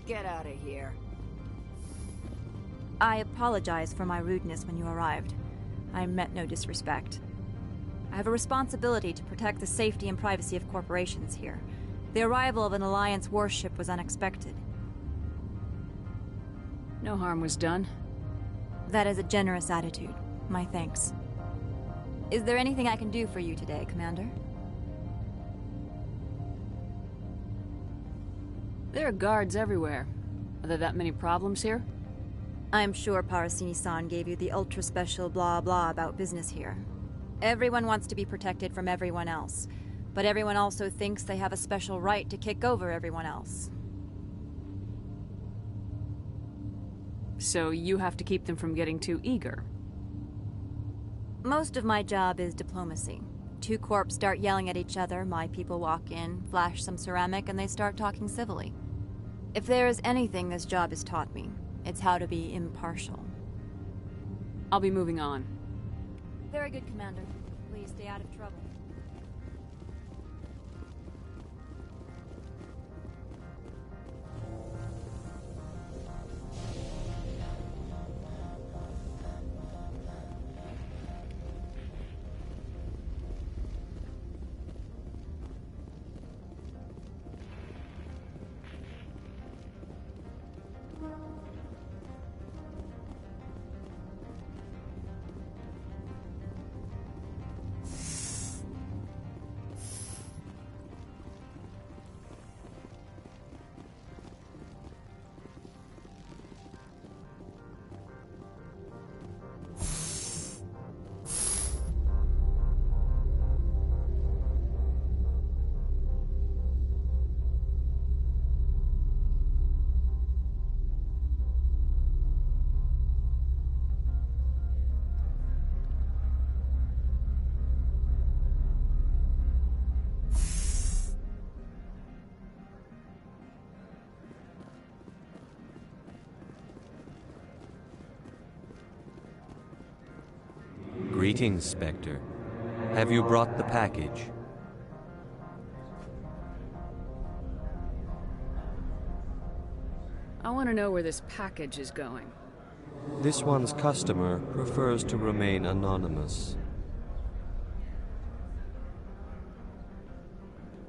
Get out of here. I apologize for my rudeness when you arrived. I meant no disrespect. I have a responsibility to protect the safety and privacy of corporations here. The arrival of an Alliance warship was unexpected. No harm was done. That is a generous attitude. My thanks. Is there anything I can do for you today, Commander? There are guards everywhere. Are there that many problems here? I'm sure Parasini-san gave you the ultra-special blah-blah about business here. Everyone wants to be protected from everyone else, but everyone also thinks they have a special right to kick over everyone else. So you have to keep them from getting too eager. Most of my job is diplomacy. Two corps start yelling at each other, my people walk in, flash some ceramic, and they start talking civilly. If there is anything this job has taught me, it's how to be impartial. I'll be moving on. Very good, Commander. Please stay out of trouble. Greetings, Spectre. Have you brought the package? I want to know where this package is going. This one's customer prefers to remain anonymous.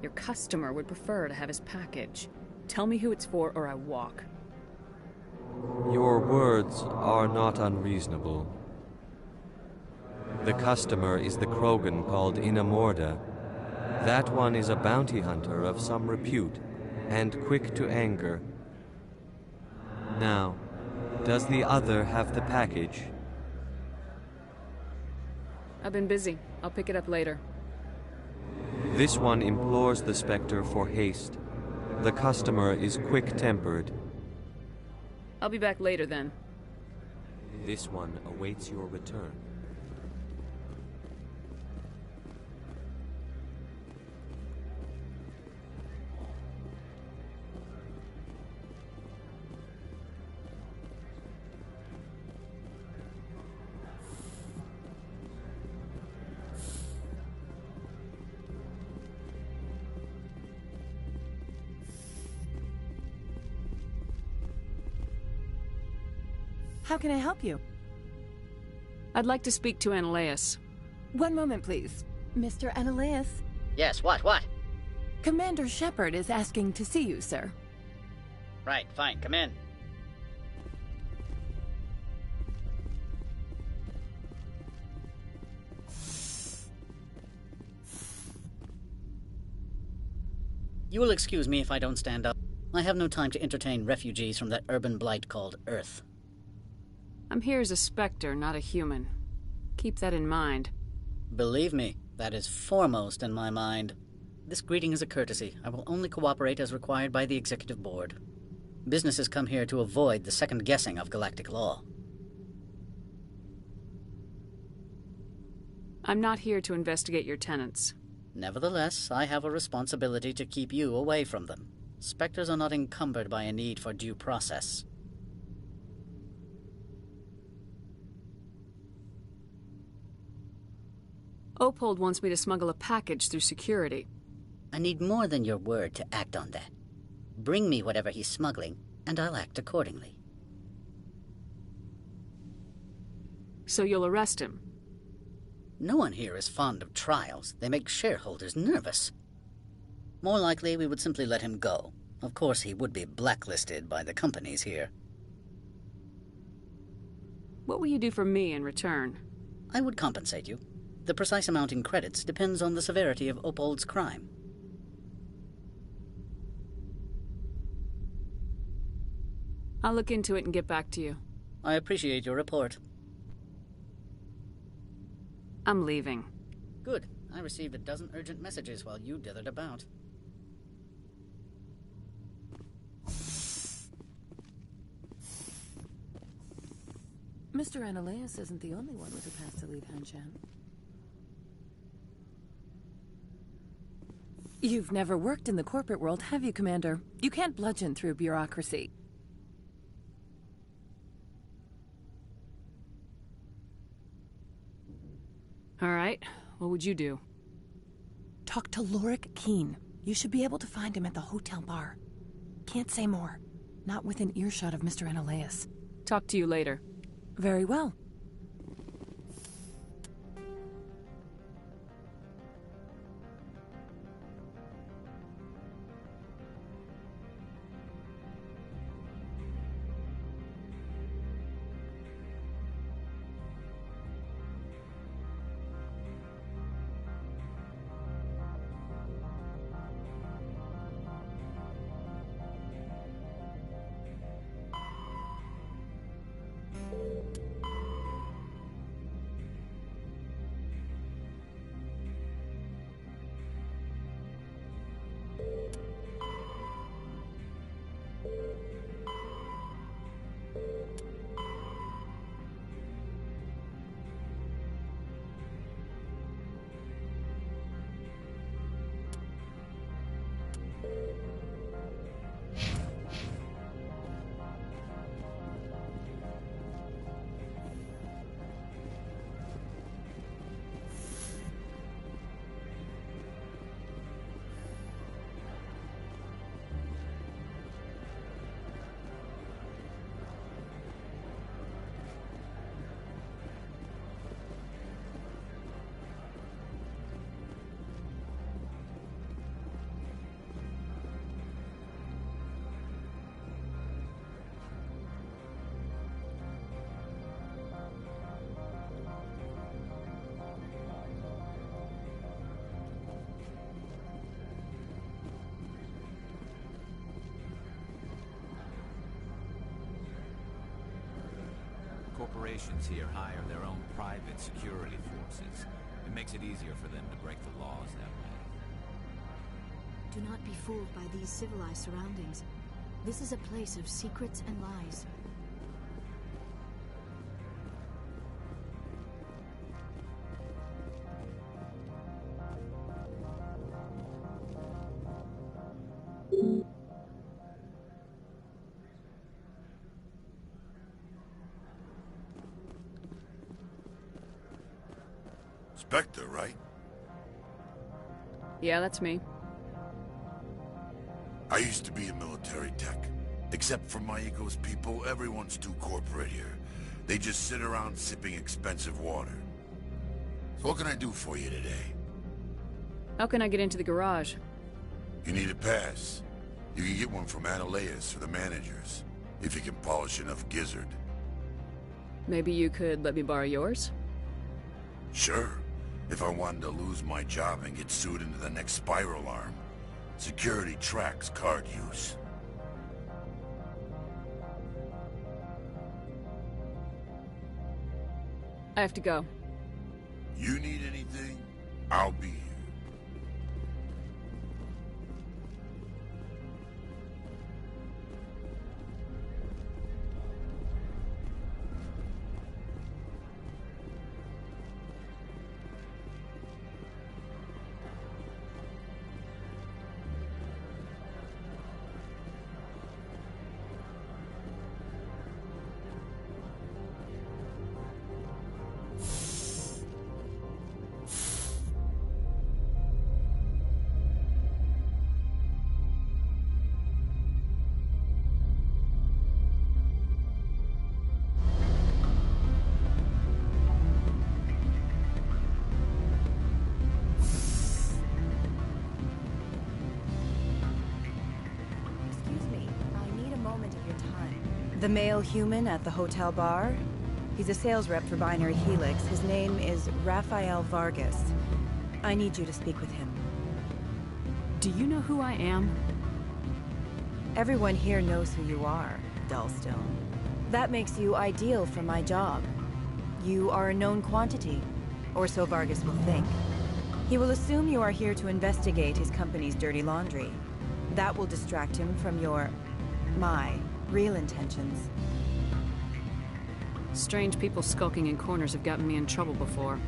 Your customer would prefer to have his package. Tell me who it's for or I walk. Your words are not unreasonable. The customer is the Krogan called Inamorda. That one is a bounty hunter of some repute, and quick to anger. Now, does the other have the package? I've been busy. I'll pick it up later. This one implores the Spectre for haste. The customer is quick-tempered. I'll be back later then. This one awaits your return. How can I help you? I'd like to speak to Analeus. One moment, please. Mr. Analeus? Yes, what? Commander Shepard is asking to see you, sir. Right, fine, come in. You will excuse me if I don't stand up. I have no time to entertain refugees from that urban blight called Earth. I'm here as a Spectre, not a human. Keep that in mind. Believe me, that is foremost in my mind. This greeting is a courtesy. I will only cooperate as required by the Executive Board. Businesses come here to avoid the second guessing of galactic law. I'm not here to investigate your tenants. Nevertheless, I have a responsibility to keep you away from them. Spectres are not encumbered by a need for due process. Opold wants me to smuggle a package through security. I need more than your word to act on that. Bring me whatever he's smuggling, and I'll act accordingly. So you'll arrest him? No one here is fond of trials. They make shareholders nervous. More likely, we would simply let him go. Of course, he would be blacklisted by the companies here. What will you do for me in return? I would compensate you. The precise amount in credits depends on the severity of Opold's crime. I'll look into it and get back to you. I appreciate your report. I'm leaving. Good. I received a dozen urgent messages while you dithered about. Mr. Ananias isn't the only one with a path to leave Hanshan. You've never worked in the corporate world, have you, Commander? You can't bludgeon through bureaucracy. All right. What would you do? Talk to Lorik Keen. You should be able to find him at the hotel bar. Can't say more. Not within earshot of Mr. Ananias. Talk to you later. Very well. Corporations here hire their own private security forces. It makes it easier for them to break the laws that way. Do not be fooled by these civilized surroundings. This is a place of secrets and lies. Spectre, right? Yeah, that's me. I used to be in military tech. Except for my ego's people, everyone's too corporate here. They just sit around sipping expensive water. So what can I do for you today? How can I get into the garage? You need a pass. You can get one from Ananias or the managers, if you can polish enough gizzard. Maybe you could let me borrow yours? Sure. If I wanted to lose my job and get sued into the next spiral arm. Security tracks card use. I have to go. You need anything, I'll be here. The male human at the hotel bar? He's a sales rep for Binary Helix. His name is Rafael Vargas. I need you to speak with him. Do you know who I am? Everyone here knows who you are, Dullstone. That makes you ideal for my job. You are a known quantity, or so Vargas will think. He will assume you are here to investigate his company's dirty laundry. That will distract him from my real intentions. Strange people skulking in corners have gotten me in trouble before.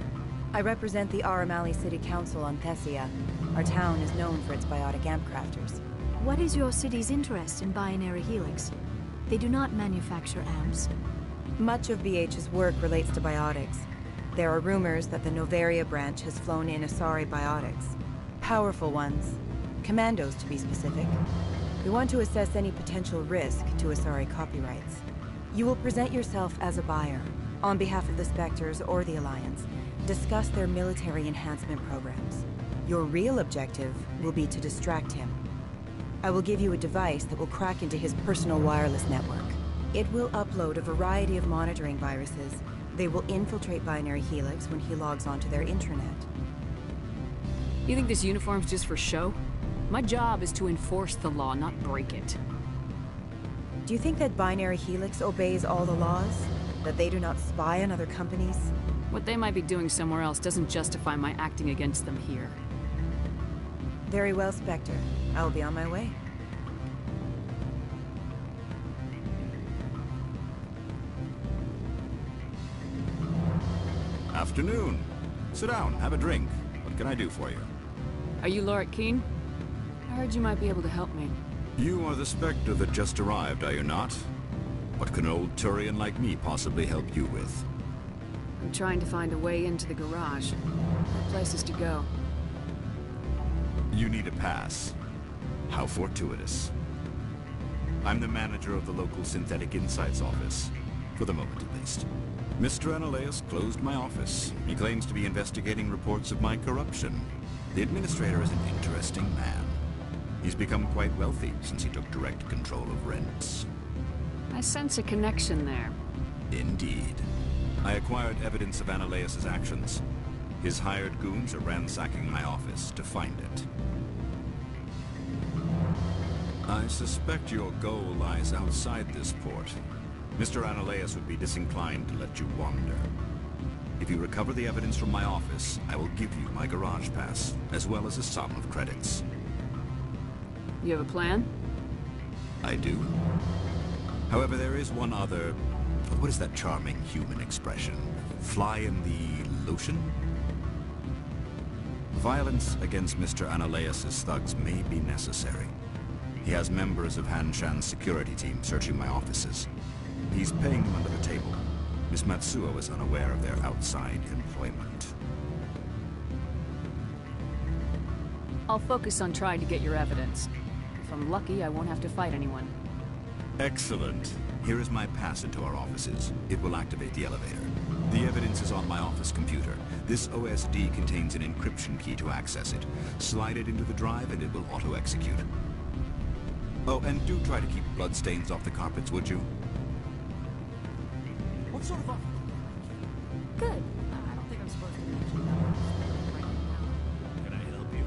I represent the Aramali City Council on Thessia. Our town is known for its biotic amp crafters. What is your city's interest in Binary Helix? They do not manufacture amps. Much of BH's work relates to biotics. There are rumors that the Novaria branch has flown in Asari biotics. Powerful ones. Commandos, to be specific. We want to assess any potential risk to Asari copyrights. You will present yourself as a buyer, on behalf of the Spectres or the Alliance. Discuss their military enhancement programs. Your real objective will be to distract him. I will give you a device that will crack into his personal wireless network. It will upload a variety of monitoring viruses. They will infiltrate Binary Helix when he logs onto their intranet. You think this uniform's just for show? My job is to enforce the law, not break it. Do you think that Binary Helix obeys all the laws? That they do not spy on other companies? What they might be doing somewhere else doesn't justify my acting against them here. Very well, Spectre. I will be on my way. Afternoon. Sit down, have a drink. What can I do for you? Are you Lorik Keene? I heard you might be able to help me. You are the Spectre that just arrived, are you not? What can an old Turian like me possibly help you with? I'm trying to find a way into the garage. No places to go. You need a pass. How fortuitous. I'm the manager of the local Synthetic Insights office. For the moment, at least. Mr. Analaeus closed my office. He claims to be investigating reports of my corruption. The administrator is an interesting man. He's become quite wealthy since he took direct control of rents. I sense a connection there. Indeed. I acquired evidence of Analaeus' actions. His hired goons are ransacking my office to find it. I suspect your goal lies outside this port. Mr. Analaeus would be disinclined to let you wander. If you recover the evidence from my office, I will give you my garage pass, as well as a sum of credits. You have a plan? I do. However, there is one other... What is that charming human expression? Fly in the lotion? Violence against Mr. Analaeus' thugs may be necessary. He has members of Han Shan's security team searching my offices. He's paying them under the table. Miss Matsuo is unaware of their outside employment. I'll focus on trying to get your evidence. If I'm lucky, I won't have to fight anyone. Excellent. Here is my pass into our offices. It will activate the elevator. The evidence is on my office computer. This OSD contains an encryption key to access it. Slide it into the drive and it will auto-execute. Oh, and do try to keep bloodstains off the carpets, would you? What sort of offer? Good. I don't think I'm supposed to mention that right now. Can I help you?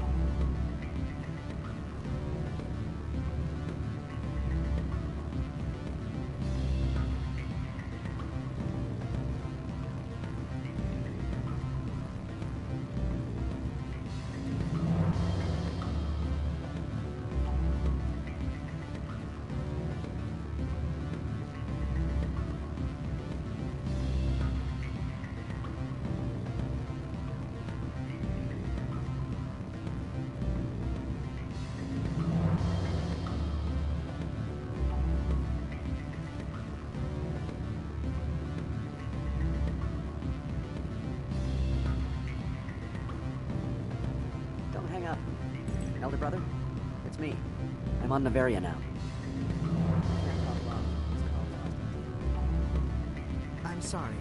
Hang up. Elder brother, it's me. I'm on Novaria now. I'm sorry.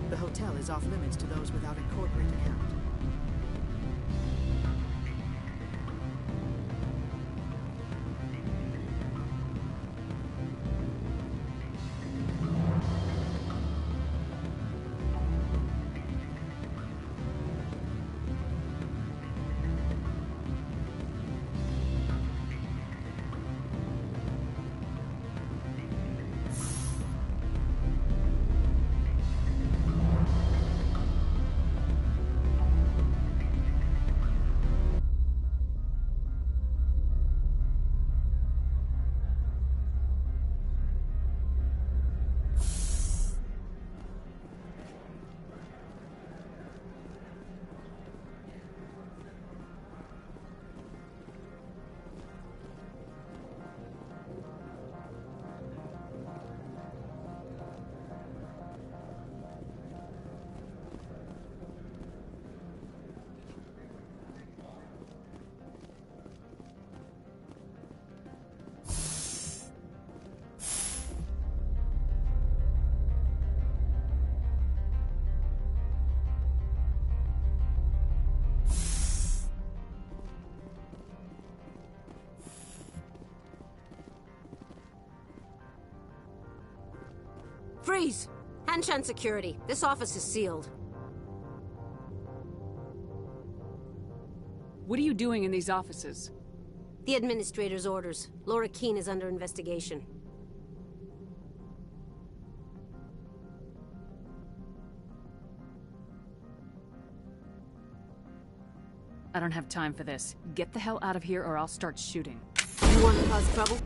The hotel is off limits to those without a corporate account. Freeze! Hanshan security. This office is sealed. What are you doing in these offices? The administrator's orders. Laura Keene is under investigation. I don't have time for this. Get the hell out of here or I'll start shooting. You want to cause trouble?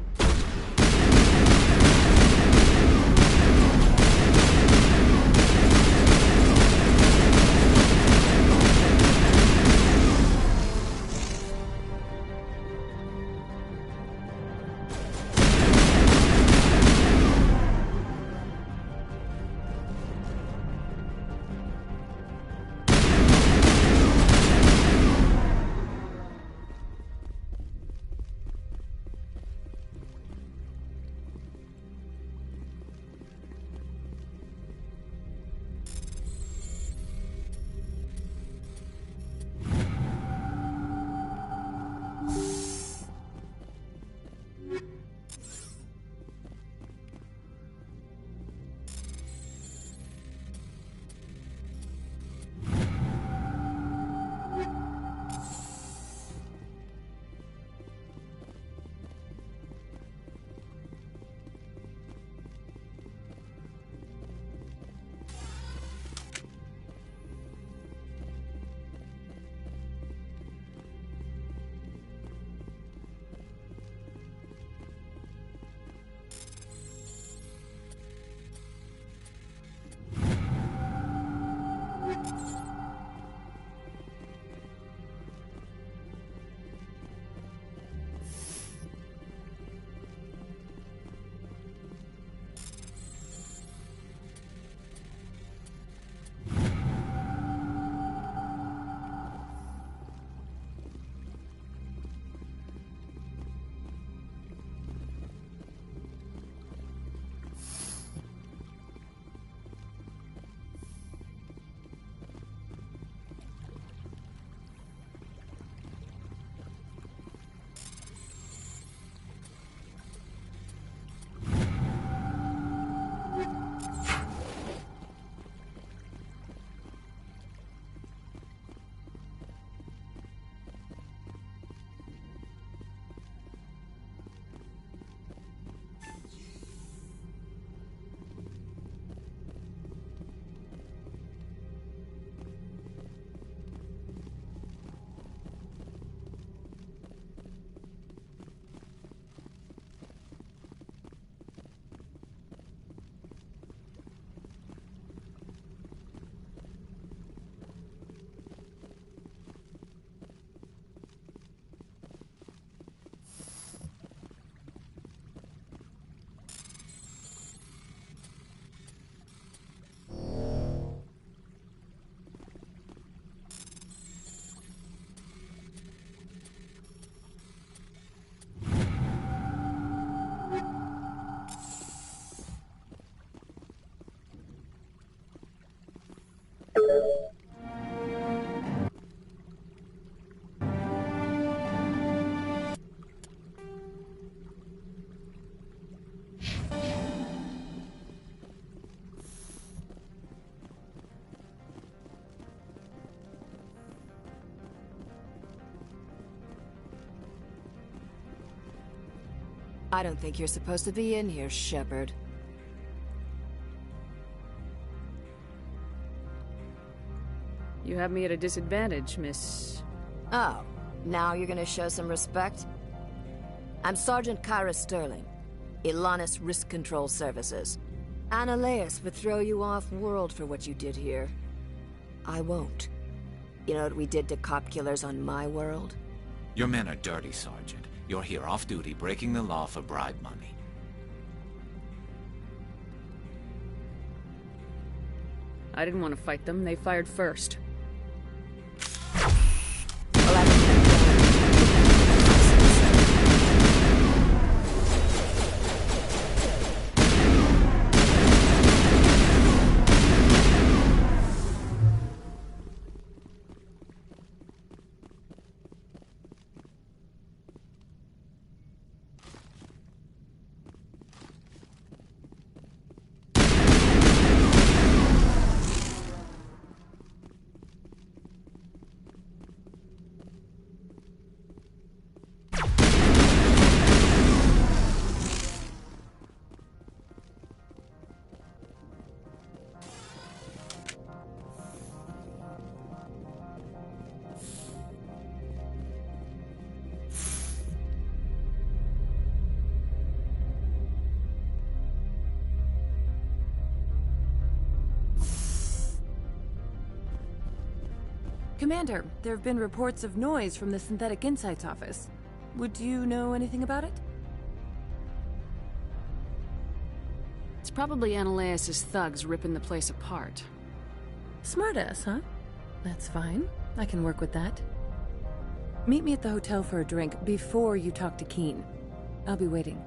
I don't think you're supposed to be in here, Shepard. You have me at a disadvantage, Miss... Oh, now you're gonna show some respect? I'm Sergeant Kyra Sterling, Ilanis Risk Control Services. Ananias would throw you off-world for what you did here. I won't. You know what we did to cop killers on my world? Your men are dirty, Sergeant. You're here off-duty, breaking the law for bribe money. I didn't want to fight them. They fired first. Commander, there have been reports of noise from the Synthetic Insights office. Would you know anything about it? It's probably Ananias' thugs ripping the place apart. Smartass, huh? That's fine. I can work with that. Meet me at the hotel for a drink before you talk to Keen. I'll be waiting.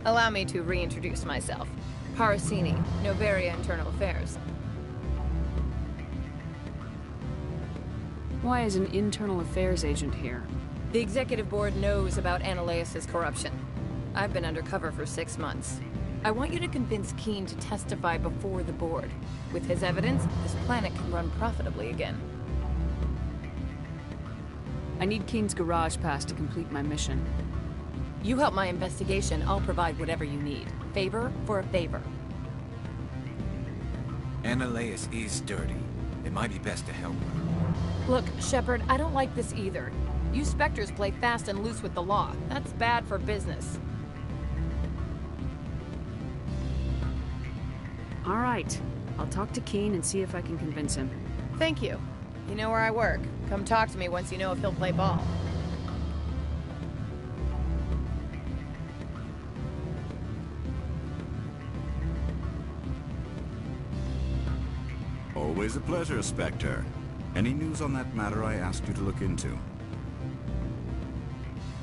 Allow me to reintroduce myself. Parasini, Novaria Internal Affairs. Why is an internal affairs agent here? The Executive Board knows about Ananias' corruption. I've been undercover for 6 months. I want you to convince Keen to testify before the Board. With his evidence, this planet can run profitably again. I need Keen's garage pass to complete my mission. You help my investigation, I'll provide whatever you need. Favor for a favor. Ananias is dirty. It might be best to help her. Look, Shepard, I don't like this either. You Spectres play fast and loose with the law. That's bad for business. All right. I'll talk to Keen and see if I can convince him. Thank you. You know where I work. Come talk to me once you know if he'll play ball. Always a pleasure, Spectre. Any news on that matter I asked you to look into?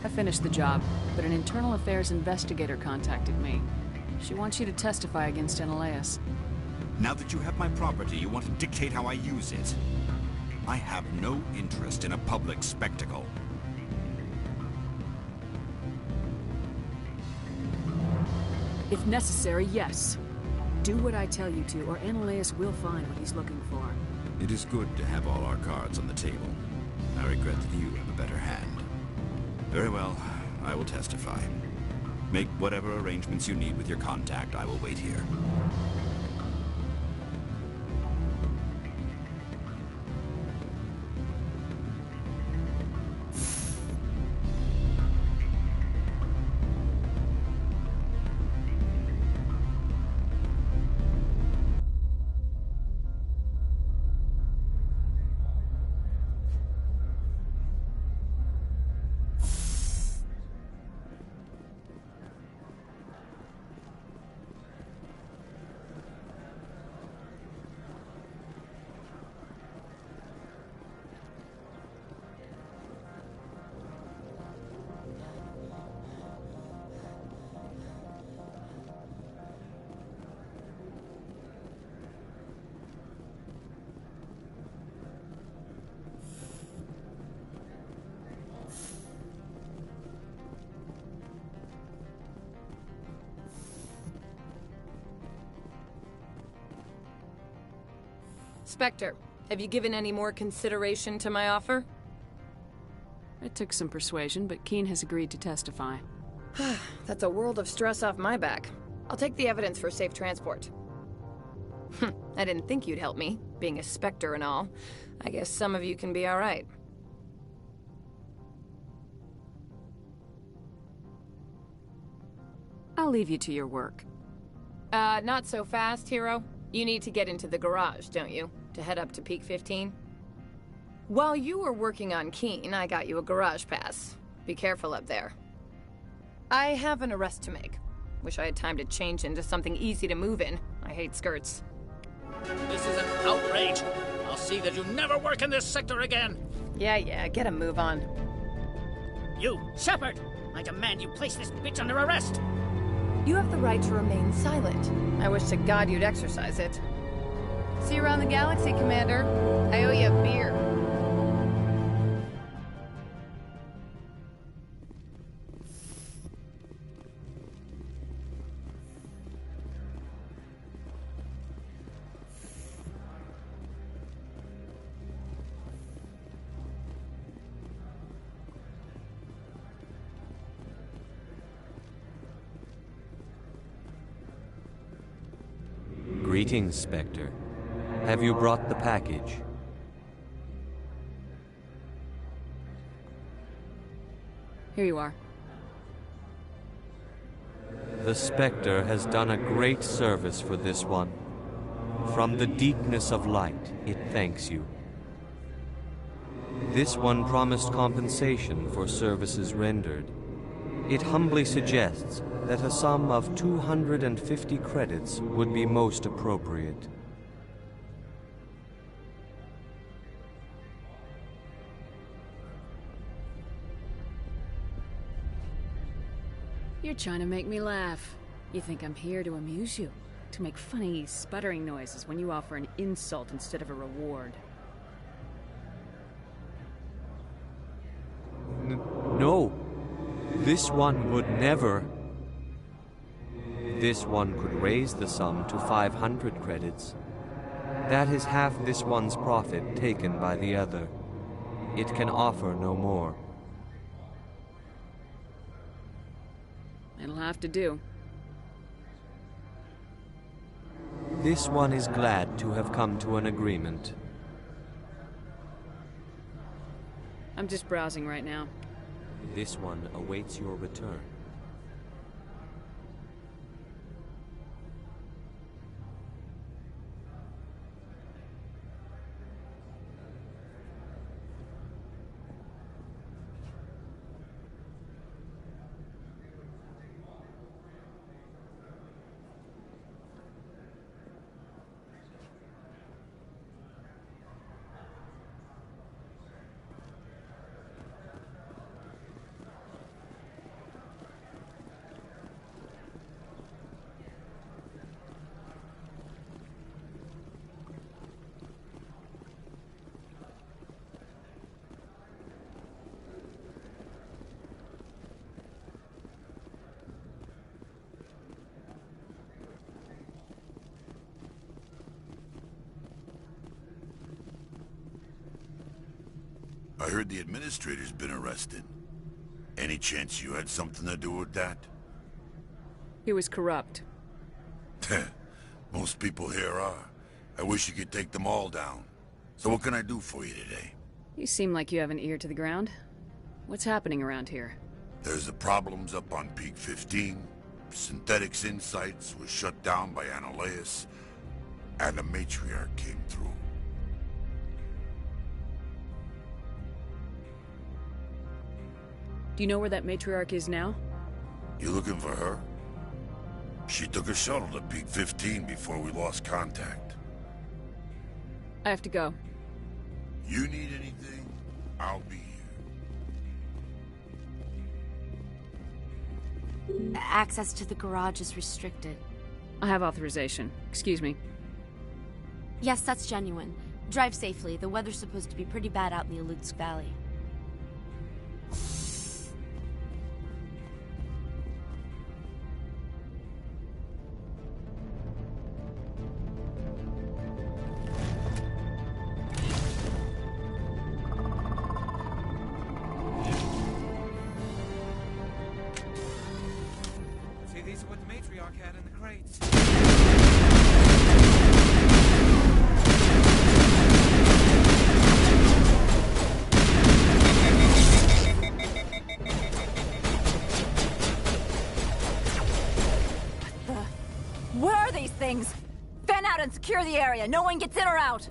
I finished the job, but an internal affairs investigator contacted me. She wants you to testify against Ananias. Now that you have my property, you want to dictate how I use it. I have no interest in a public spectacle. If necessary, yes. Do what I tell you to, or Ananias will find what he's looking for. It is good to have all our cards on the table. I regret that you have a better hand. Very well, I will testify. Make whatever arrangements you need with your contact. I will wait here. Spectre, have you given any more consideration to my offer? It took some persuasion, but Keen has agreed to testify. That's a world of stress off my back. I'll take the evidence for safe transport. I didn't think you'd help me, being a Spectre and all. I guess some of you can be alright. I'll leave you to your work. Not so fast, hero. You need to get into the garage, don't you? To head up to Peak 15? While you were working on Keen, I got you a garage pass. Be careful up there. I have an arrest to make. Wish I had time to change into something easy to move in. I hate skirts. This is an outrage. I'll see that you never work in this sector again. Yeah, get a move on. You, Shepard! I demand you place this bitch under arrest! You have the right to remain silent. I wish to God you'd exercise it. See you around the galaxy, Commander. I owe you a beer. Greetings, Spectre. Have you brought the package? Here you are. The Spectre has done a great service for this one. From the deepness of light, it thanks you. This one promised compensation for services rendered. It humbly suggests that a sum of 250 credits would be most appropriate. You're trying to make me laugh. You think I'm here to amuse you? To make funny, sputtering noises when you offer an insult instead of a reward. No. This one would never. This one could raise the sum to 500 credits. That is half this one's profit taken by the other. It can offer no more. It'll have to do. This one is glad to have come to an agreement. I'm just browsing right now. This one awaits your return. I heard the administrator's been arrested. Any chance you had something to do with that? He was corrupt. Most people here are. I wish you could take them all down. So what can I do for you today? You seem like you have an ear to the ground. What's happening around here? There's the problems up on Peak 15. Synthetics Insights was shut down by Analeus. And the Matriarch came through. Do you know where that matriarch is now? You looking for her? She took a shuttle to Peak 15 before we lost contact. I have to go. You need anything? I'll be here. Access to the garage is restricted. I have authorization. Excuse me. Yes, that's genuine. Drive safely. The weather's supposed to be pretty bad out in the Alutsk Valley. What are these things? Fan out and secure the area. No one gets in or out.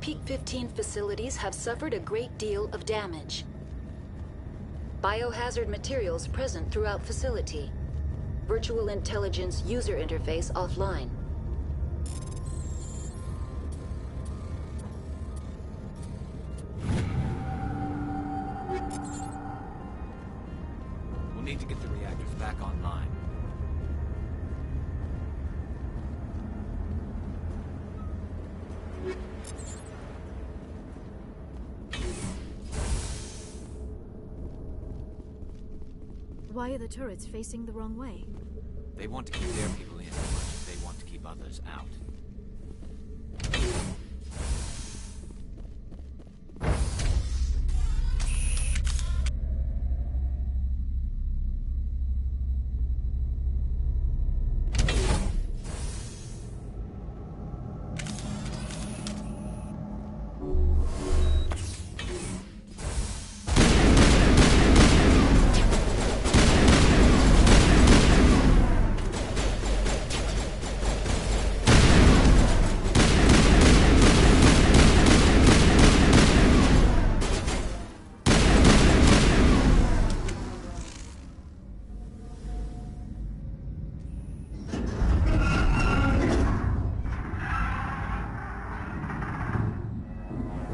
of Peak 15 facilities have suffered a great deal of damage. Biohazard materials present throughout facility. Virtual intelligence user interface offline. We'll need to get the reactors back online. Why are the turrets facing the wrong way? They want to keep their people in as much as they want to keep others out.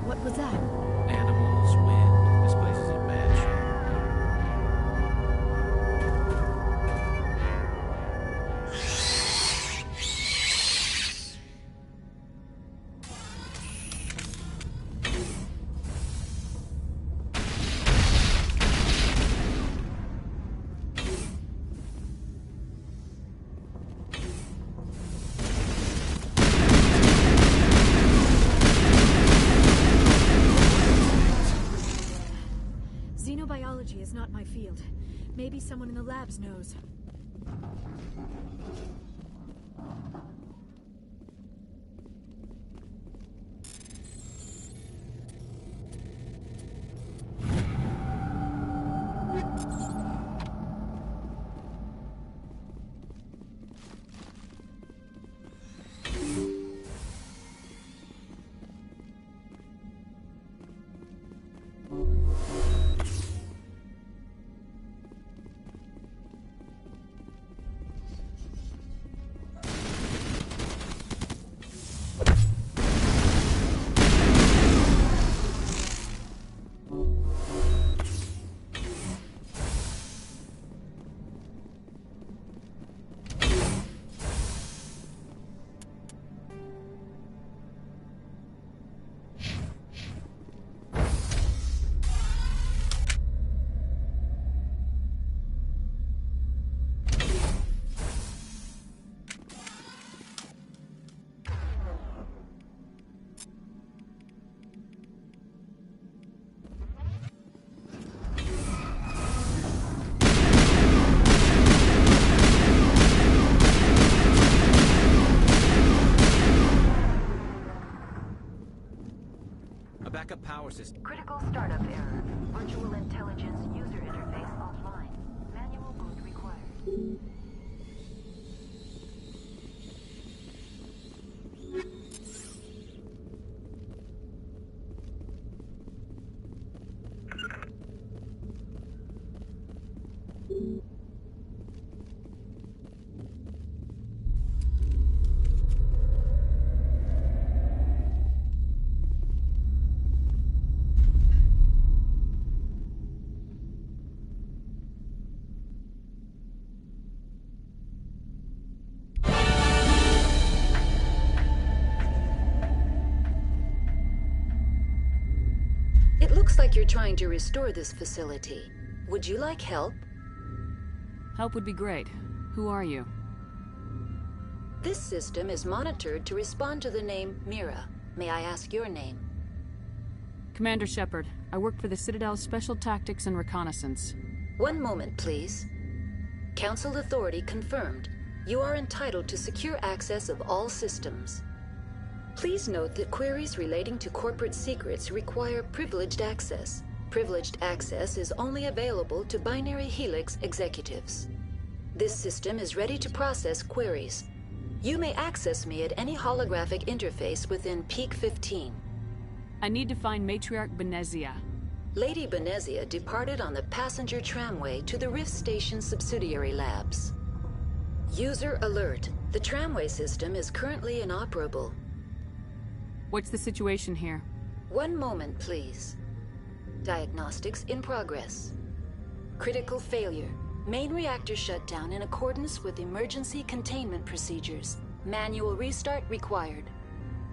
What was that? Animals, wind. This place is in bad shape. Xenobiology is not my field. Maybe someone in the labs knows. A backup power system. Critical startup error. Virtual intelligence user interface offline. Manual boot required. It looks like you're trying to restore this facility. Would you like help? Help would be great. Who are you? This system is monitored to respond to the name Mira. May I ask your name? Commander Shepard. I work for the Citadel's Special Tactics and Reconnaissance. One moment, please. Council authority confirmed. You are entitled to secure access of all systems. Please note that queries relating to corporate secrets require privileged access. Privileged access is only available to Binary Helix executives. This system is ready to process queries. You may access me at any holographic interface within Peak 15. I need to find Matriarch Benezia. Lady Benezia departed on the passenger tramway to the Rift Station subsidiary labs. User alert. The tramway system is currently inoperable. What's the situation here? One moment, please. Diagnostics in progress. Critical failure. Main reactor shut down in accordance with emergency containment procedures. Manual restart required.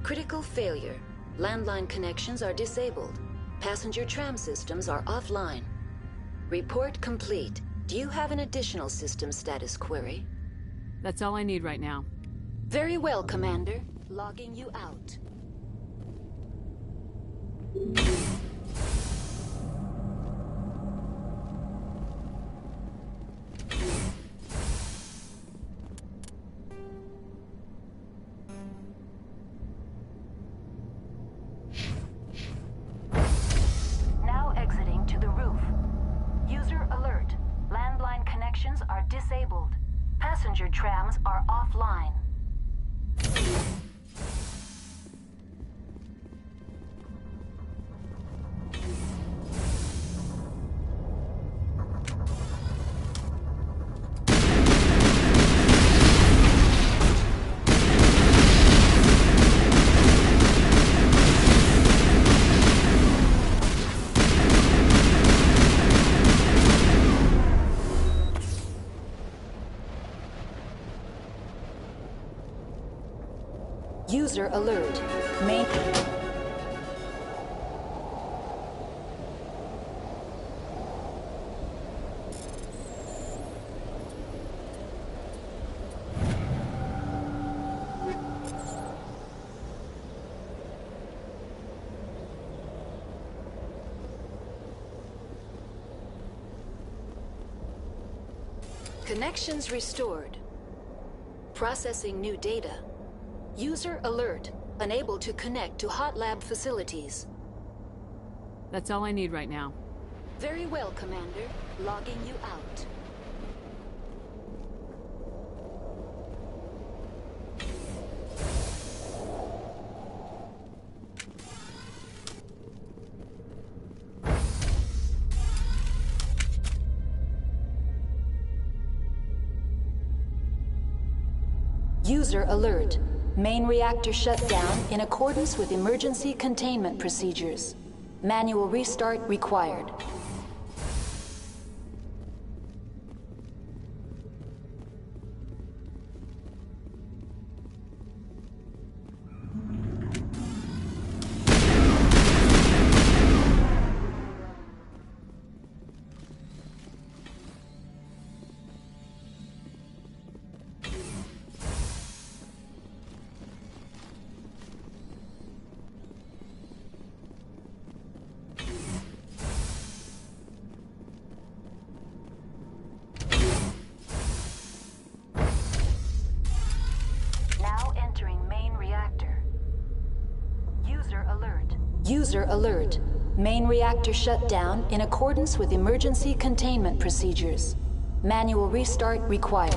Critical failure. Landline connections are disabled. Passenger tram systems are offline. Report complete. Do you have an additional system status query? That's all I need right now. Very well, Commander. Logging you out. Now exiting to the roof. User alert. Landline connections are disabled. Passenger trams are offline. User alert. Main... Connections restored. Processing new data. User alert. Unable to connect to hot lab facilities. That's all I need right now. Very well, Commander. Logging you out. User alert. Main reactor shut down in accordance with emergency containment procedures. Manual restart required. User alert. Main reactor shut down in accordance with emergency containment procedures. Manual restart required.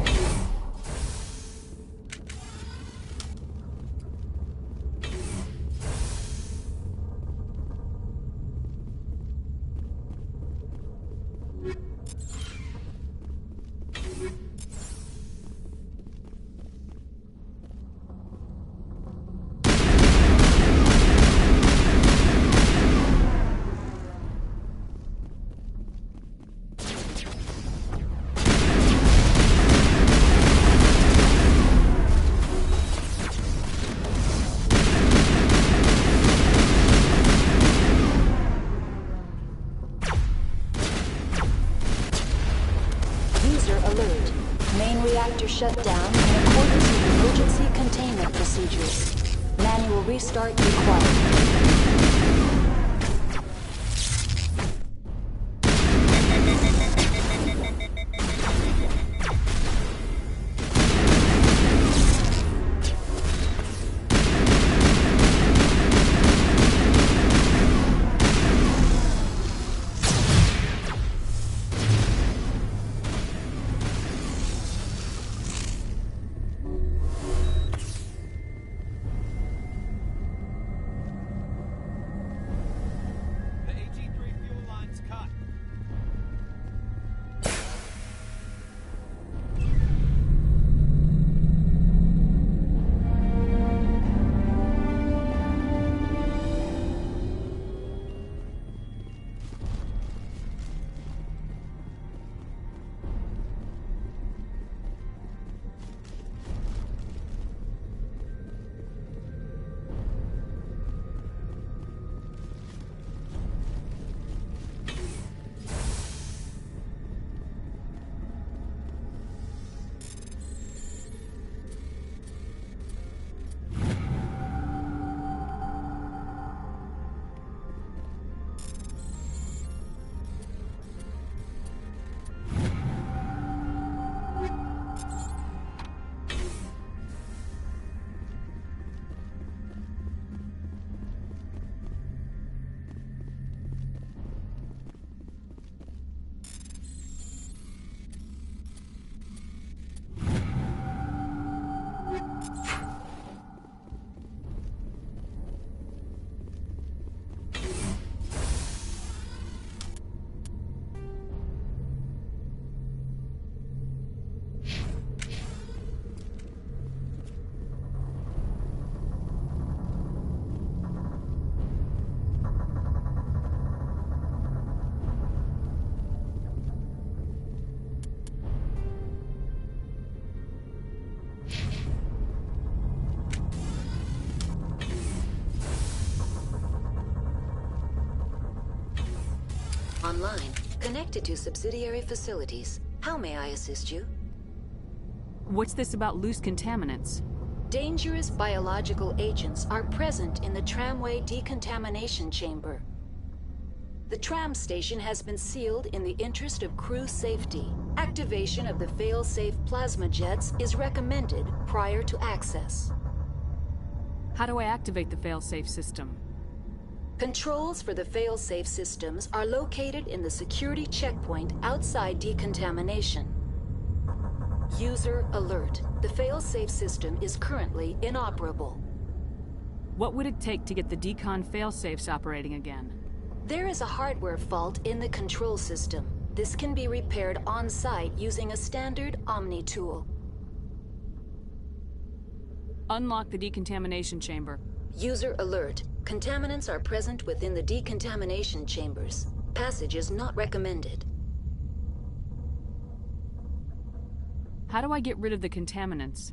Shut down in accordance with emergency containment procedures. Manual restart required. Online, connected to subsidiary facilities. How may I assist you? What's this about loose contaminants? Dangerous biological agents are present in the tramway decontamination chamber. The tram station has been sealed in the interest of crew safety. Activation of the fail-safe plasma jets is recommended prior to access. How do I activate the fail-safe system? Controls for the fail-safe systems are located in the security checkpoint outside decontamination. User alert. The fail-safe system is currently inoperable. What would it take to get the decon fail-safes operating again? There is a hardware fault in the control system. This can be repaired on-site using a standard Omni tool. Unlock the decontamination chamber. User alert. Contaminants are present within the decontamination chambers. Passage is not recommended. How do I get rid of the contaminants?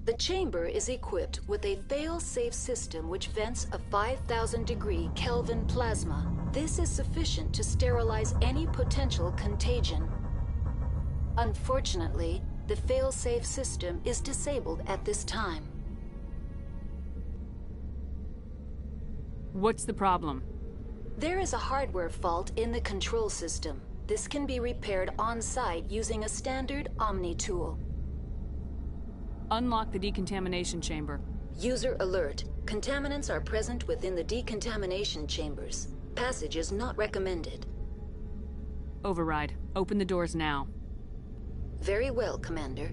The chamber is equipped with a fail-safe system which vents a 5,000-degree Kelvin plasma. This is sufficient to sterilize any potential contagion. Unfortunately, the fail-safe system is disabled at this time. What's the problem? There is a hardware fault in the control system. This can be repaired on-site using a standard Omni tool. Unlock the decontamination chamber. User alert. Contaminants are present within the decontamination chambers. Passage is not recommended. Override. Open the doors now. Very well, Commander.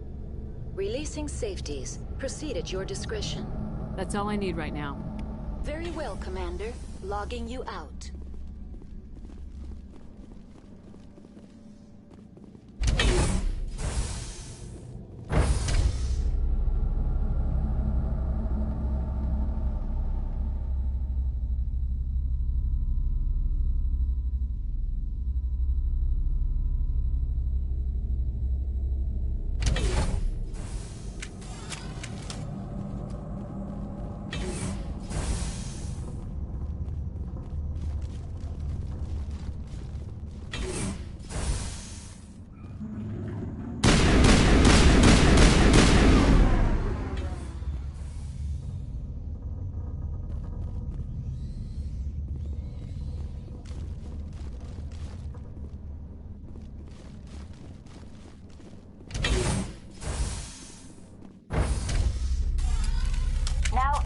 Releasing safeties. Proceed at your discretion. That's all I need right now. Very well, Commander. Logging you out.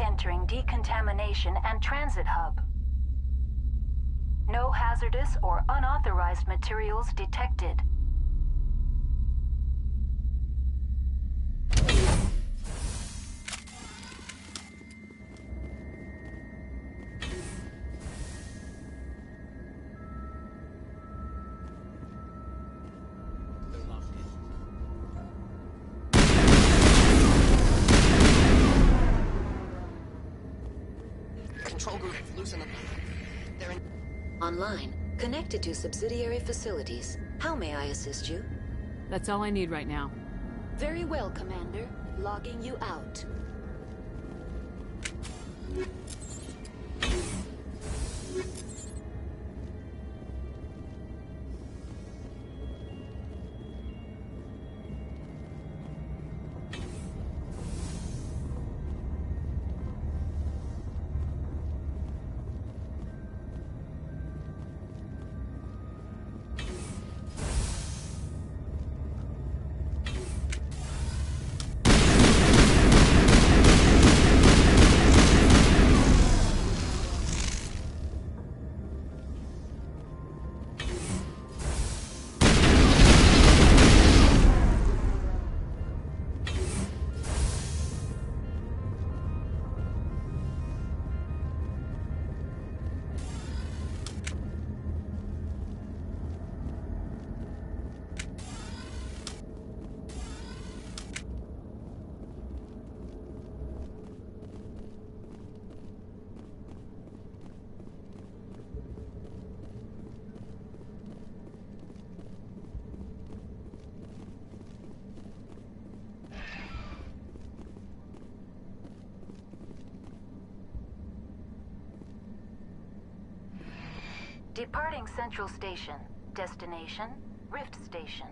Entering decontamination and transit hub. No hazardous or unauthorized materials detected. Control group, loosen them. They're in... Online, connected to subsidiary facilities. How may I assist you? That's all I need right now. Very well, Commander. Logging you out. Departing Central Station. Destination, Rift Station.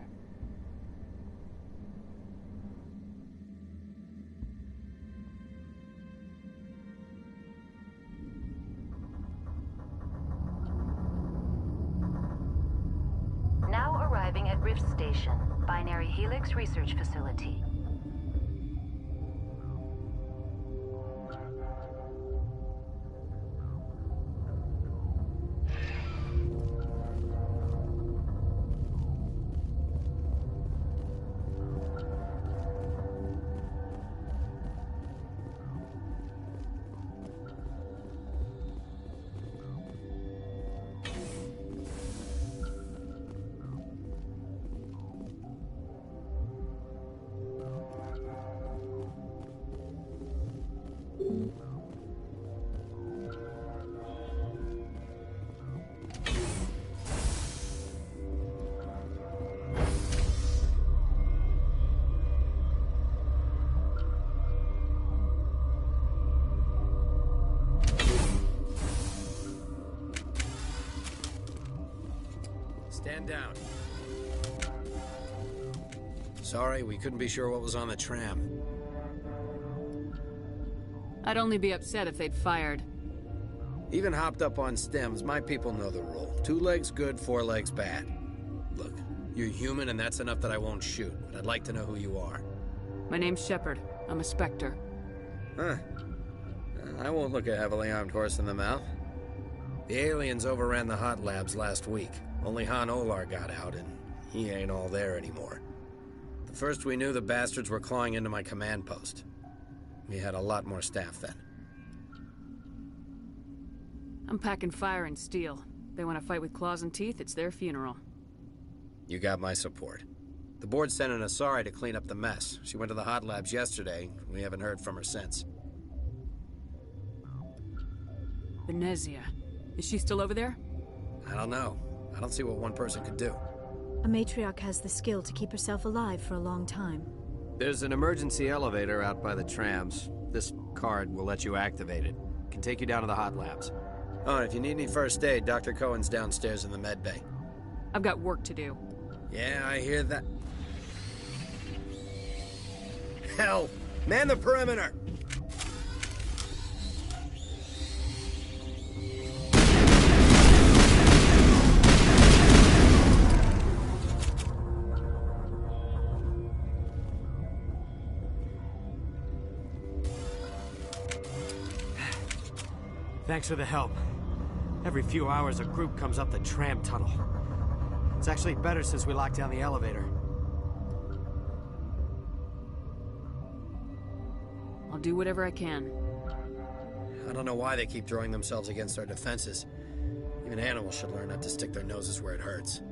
Now arriving at Rift Station, Binary Helix Research Facility. Stand down. Sorry, we couldn't be sure what was on the tram. I'd only be upset if they'd fired. Even hopped up on stems, my people know the rule. 2 legs good, 4 legs bad. Look, you're human and that's enough that I won't shoot, but I'd like to know who you are. My name's Shepard. I'm a Spectre. Huh. I won't look a heavily armed horse in the mouth. The aliens overran the hot labs last week. Only Han Olar got out, and he ain't all there anymore. The first we knew, the bastards were clawing into my command post. We had a lot more staff then. I'm packing fire and steel. They want to fight with claws and teeth, it's their funeral. You got my support. The board sent an Asari to clean up the mess. She went to the hot labs yesterday. We haven't heard from her since. Venezia. Is she still over there? I don't know. I don't see what one person could do. A matriarch has the skill to keep herself alive for a long time. There's an emergency elevator out by the trams. This card will let you activate it. Can take you down to the hot labs. Oh, and if you need any first aid, Dr. Cohen's downstairs in the med bay. I've got work to do. Yeah, I hear that. Hell! Man the perimeter! Thanks for the help. Every few hours, a group comes up the tram tunnel. It's actually better since we locked down the elevator. I'll do whatever I can. I don't know why they keep throwing themselves against our defenses. Even animals should learn not to stick their noses where it hurts.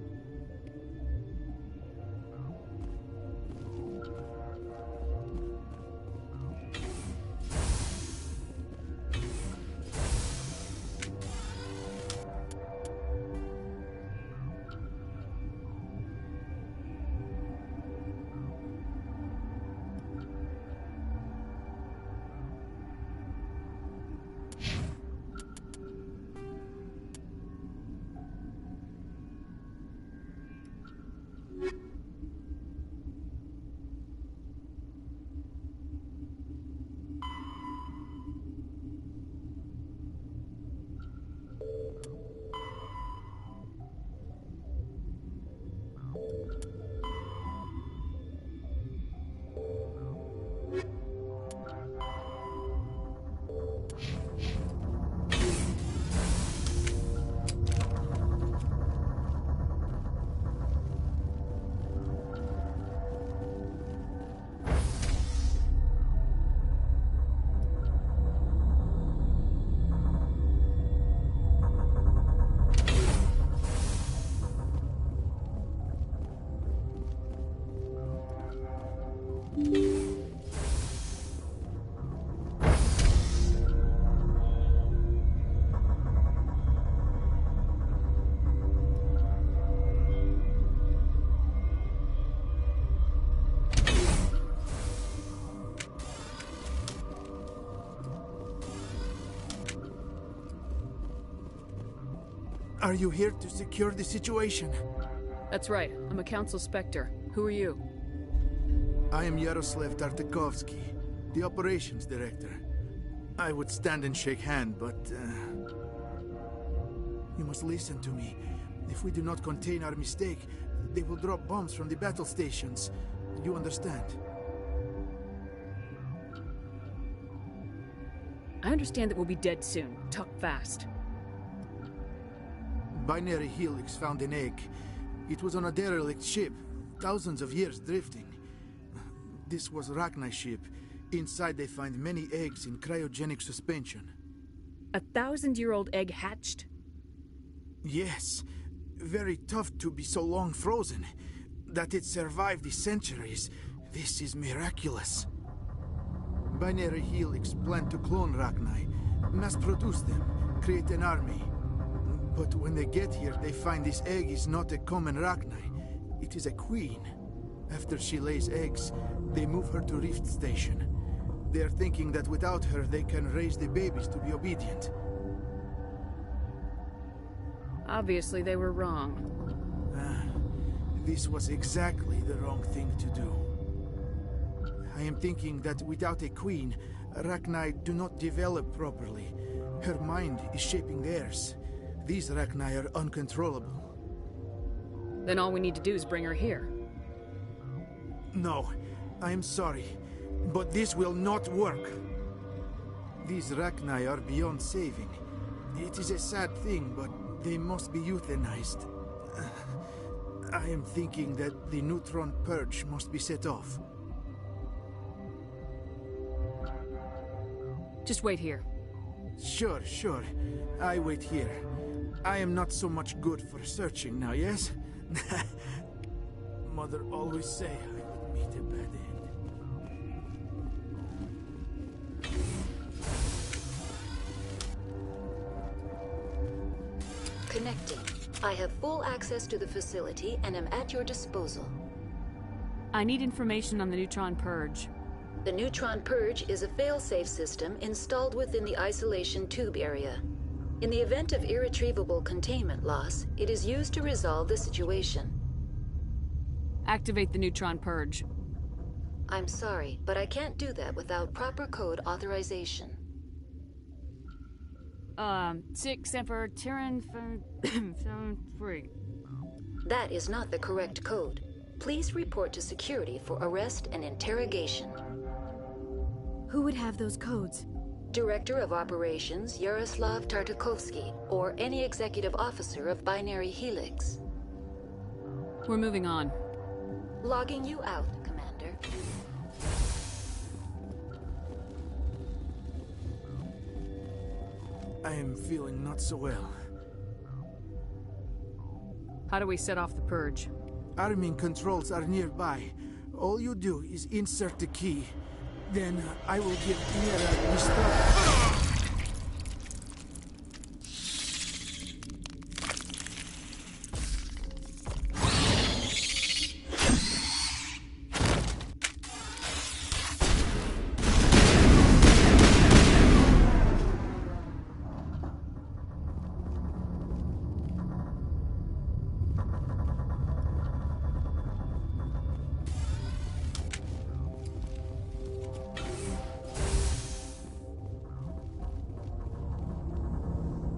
Are you here to secure the situation? That's right. I'm a Council Spectre. Who are you? I am Yaroslav Tartakovsky, the operations director. I would stand and shake hand, but... You must listen to me. If we do not contain our mistake, they will drop bombs from the battle stations. You understand? I understand that we'll be dead soon. Talk fast. Binary Helix found an egg. It was on a derelict ship, thousands of years drifting. This was Rachni's ship. Inside they find many eggs in cryogenic suspension. 1,000-year-old egg hatched? Yes. Very tough to be so long frozen. That it survived the centuries. This is miraculous. Binary Helix planned to clone Rachni, mass-produce them, create an army. But when they get here, they find this egg is not a common Rachni. It is a queen. After she lays eggs, they move her to Rift Station. They are thinking that without her, they can raise the babies to be obedient. Obviously, they were wrong. This was exactly the wrong thing to do. I am thinking that without a queen, Rachni do not develop properly. Her mind is shaping theirs. These Rachni are uncontrollable. Then all we need to do is bring her here. No, I am sorry, but this will not work. These Rachni are beyond saving. It is a sad thing, but they must be euthanized. I am thinking that the neutron purge must be set off. Just wait here. Sure. I wait here. I am not so much good for searching now, yes? Mother always say I would meet a bad end. Connecting. I have full access to the facility and am at your disposal. I need information on the neutron purge. The neutron purge is a fail-safe system installed within the isolation tube area. In the event of irretrievable containment loss, it is used to resolve the situation. Activate the neutron purge. I'm sorry, but I can't do that without proper code authorization. 6 Emperor Tyrann 3. That is not the correct code. Please report to security for arrest and interrogation. Who would have those codes? Director of Operations Yaroslav Tartakovsky, or any executive officer of Binary Helix. We're moving on. Logging you out, Commander. I am feeling not so well. How do we set off the purge? Arming controls are nearby. All you do is insert the key. Then I will give Mira the start.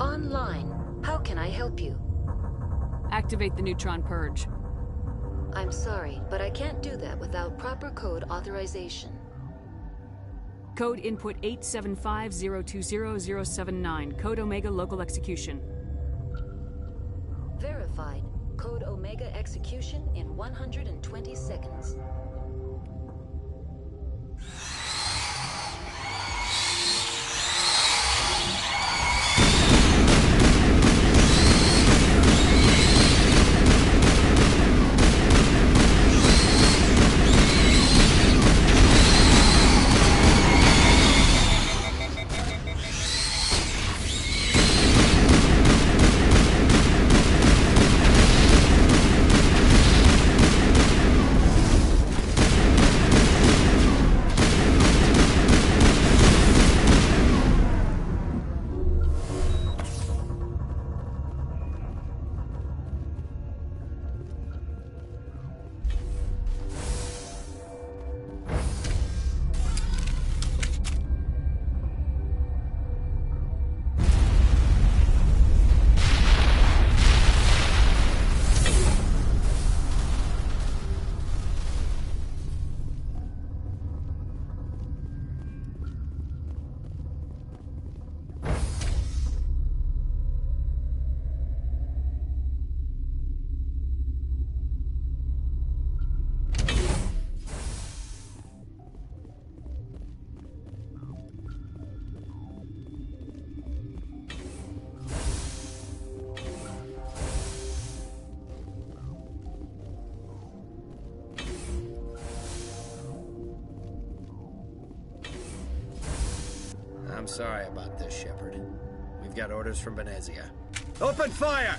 Online. How can I help you? Activate the neutron purge. I'm sorry, but I can't do that without proper code authorization. Code input 875020079. Code Omega local execution. Verified. Code Omega execution in 120 seconds. I'm sorry about this, Shepard. We've got orders from Venezia. Open fire!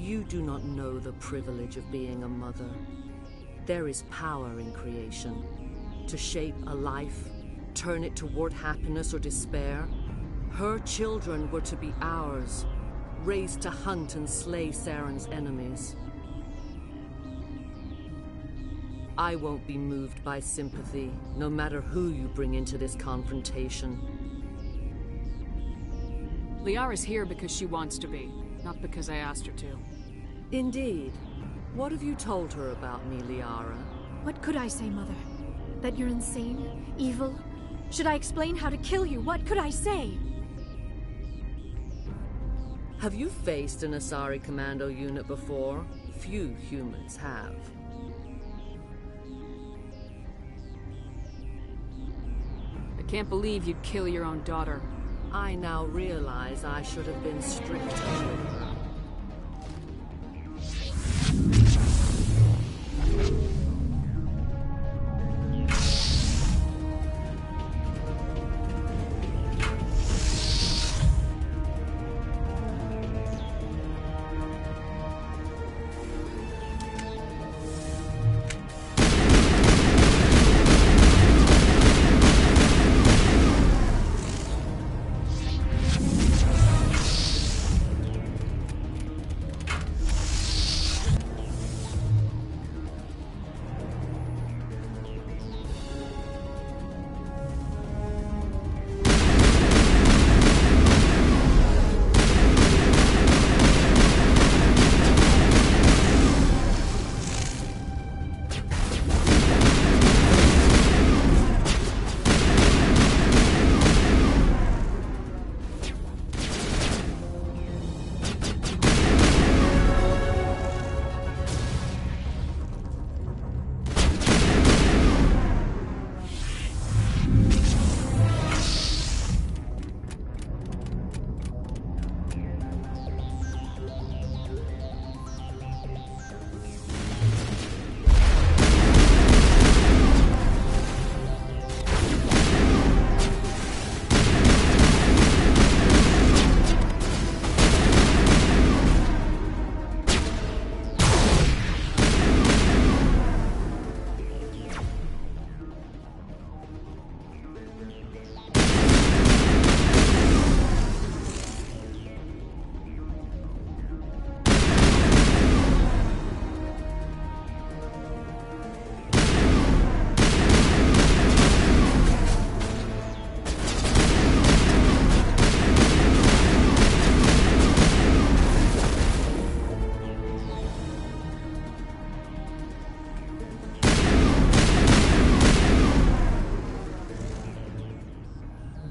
You do not know the privilege of being a mother. There is power in creation. To shape a life, turn it toward happiness or despair. Her children were to be ours, raised to hunt and slay Saren's enemies. I won't be moved by sympathy, no matter who you bring into this confrontation. Liara's here because she wants to be, not because I asked her to. Indeed. What have you told her about me, Liara? What could I say, Mother? That you're insane? Evil? Should I explain how to kill you? What could I say? Have you faced an Asari commando unit before? Few humans have. I can't believe you'd kill your own daughter. I now realize I should have been stricter with her.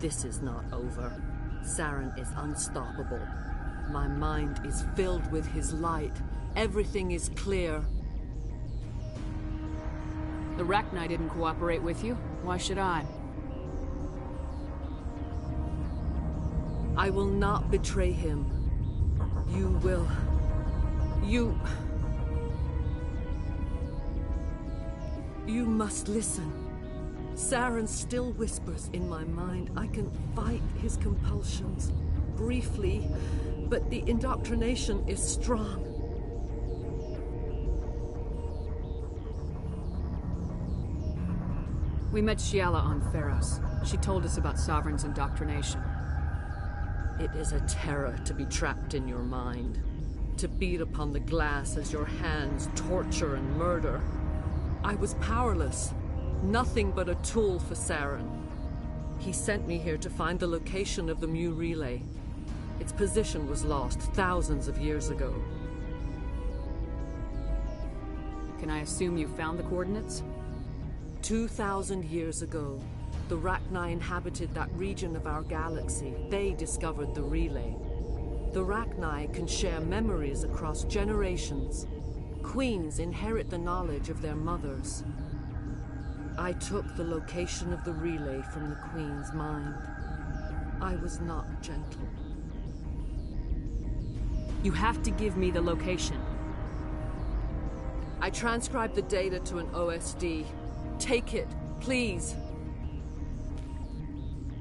This is not over. Saren is unstoppable. My mind is filled with his light. Everything is clear. The Rachni didn't cooperate with you. Why should I? I will not betray him. You will. You must listen. Saren still whispers in my mind. I can fight his compulsions. Briefly, but the indoctrination is strong. We met Shiala on Pharos. She told us about Sovereign's indoctrination. It is a terror to be trapped in your mind. To beat upon the glass as your hands torture and murder. I was powerless. Nothing but a tool for Saren. He sent me here to find the location of the Mu relay. Its position was lost thousands of years ago. Can I assume you found the coordinates? 2,000 years ago, the Rachni inhabited that region of our galaxy. They discovered the relay. The Rachni can share memories across generations. Queens inherit the knowledge of their mothers. I took the location of the relay from the Queen's mind. I was not gentle. You have to give me the location. I transcribed the data to an OSD. Take it, please.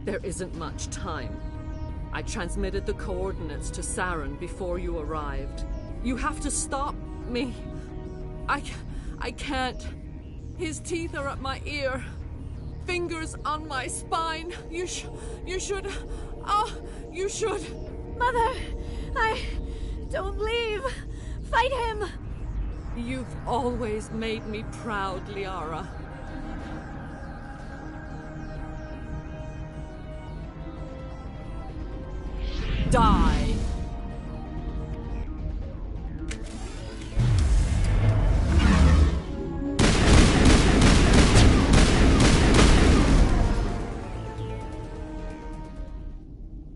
There isn't much time. I transmitted the coordinates to Saren before you arrived. You have to stop me. I can't. His teeth are at my ear. Fingers on my spine. You should. Oh, you should. Mother, don't leave. Fight him. You've always made me proud, Liara. Die.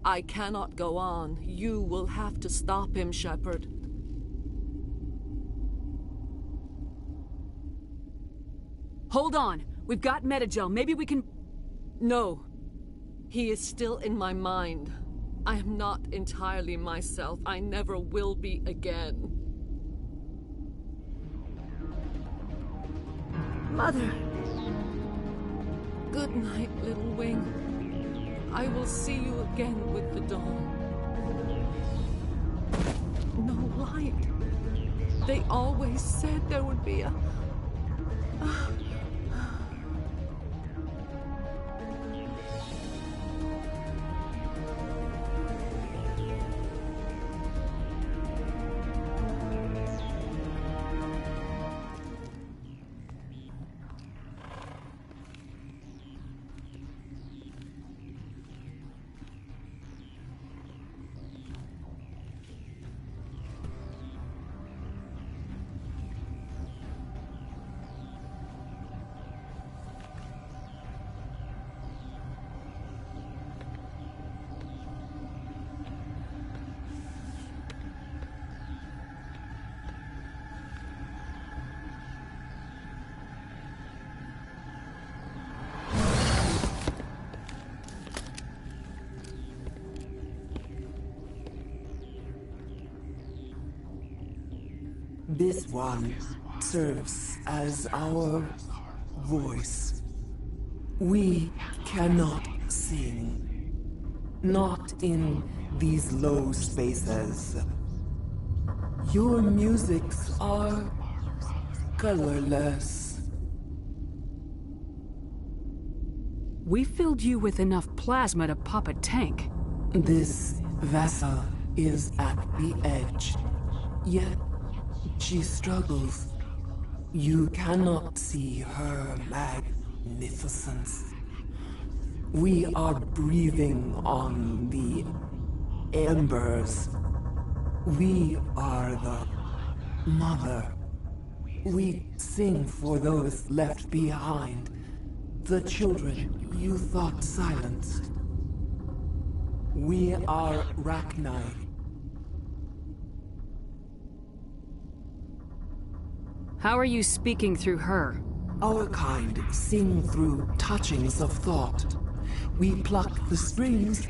I cannot go on. You will have to stop him, Shepard. Hold on. We've got Metagel. Maybe we can... No. He is still in my mind. I am not entirely myself. I never will be again. Mother. Good night, little wing. I will see you again with the dawn. No light. They always said there would be a... This one serves as our voice. We cannot sing. Not in these low spaces. Your musics are colorless. We filled you with enough plasma to pop a tank. This vessel is at the edge. Yet she struggles. You cannot see her magnificence. We are breathing on the embers. We are the mother. We sing for those left behind. The children you thought silenced. We are Rachni. How are you speaking through her? Our kind sing through touchings of thought. We pluck the strings,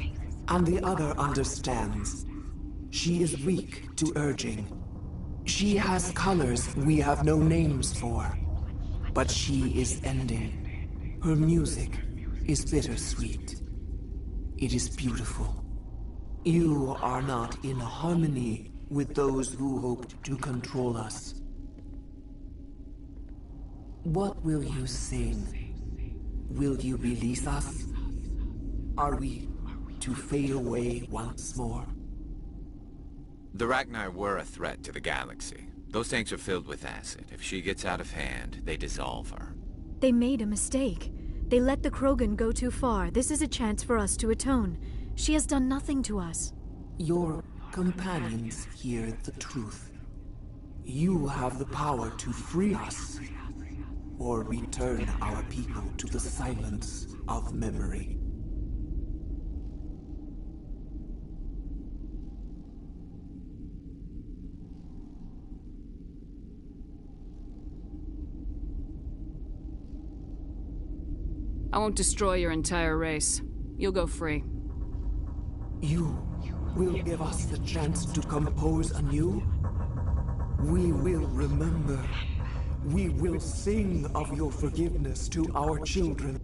and the other understands. She is weak to urging. She has colors we have no names for. But she is ending. Her music is bittersweet. It is beautiful. You are not in harmony with those who hoped to control us. What will you sing? Will you release us? Are we to fade away once more? The Rachni were a threat to the galaxy. Those tanks are filled with acid. If she gets out of hand, they dissolve her. They made a mistake. They let the Krogan go too far. This is a chance for us to atone. She has done nothing to us. Your companions hear the truth. You have the power to free us, or return our people to the silence of memory. I won't destroy your entire race. You'll go free. You will give us the chance to compose anew? We will remember. We will sing of your forgiveness to our children.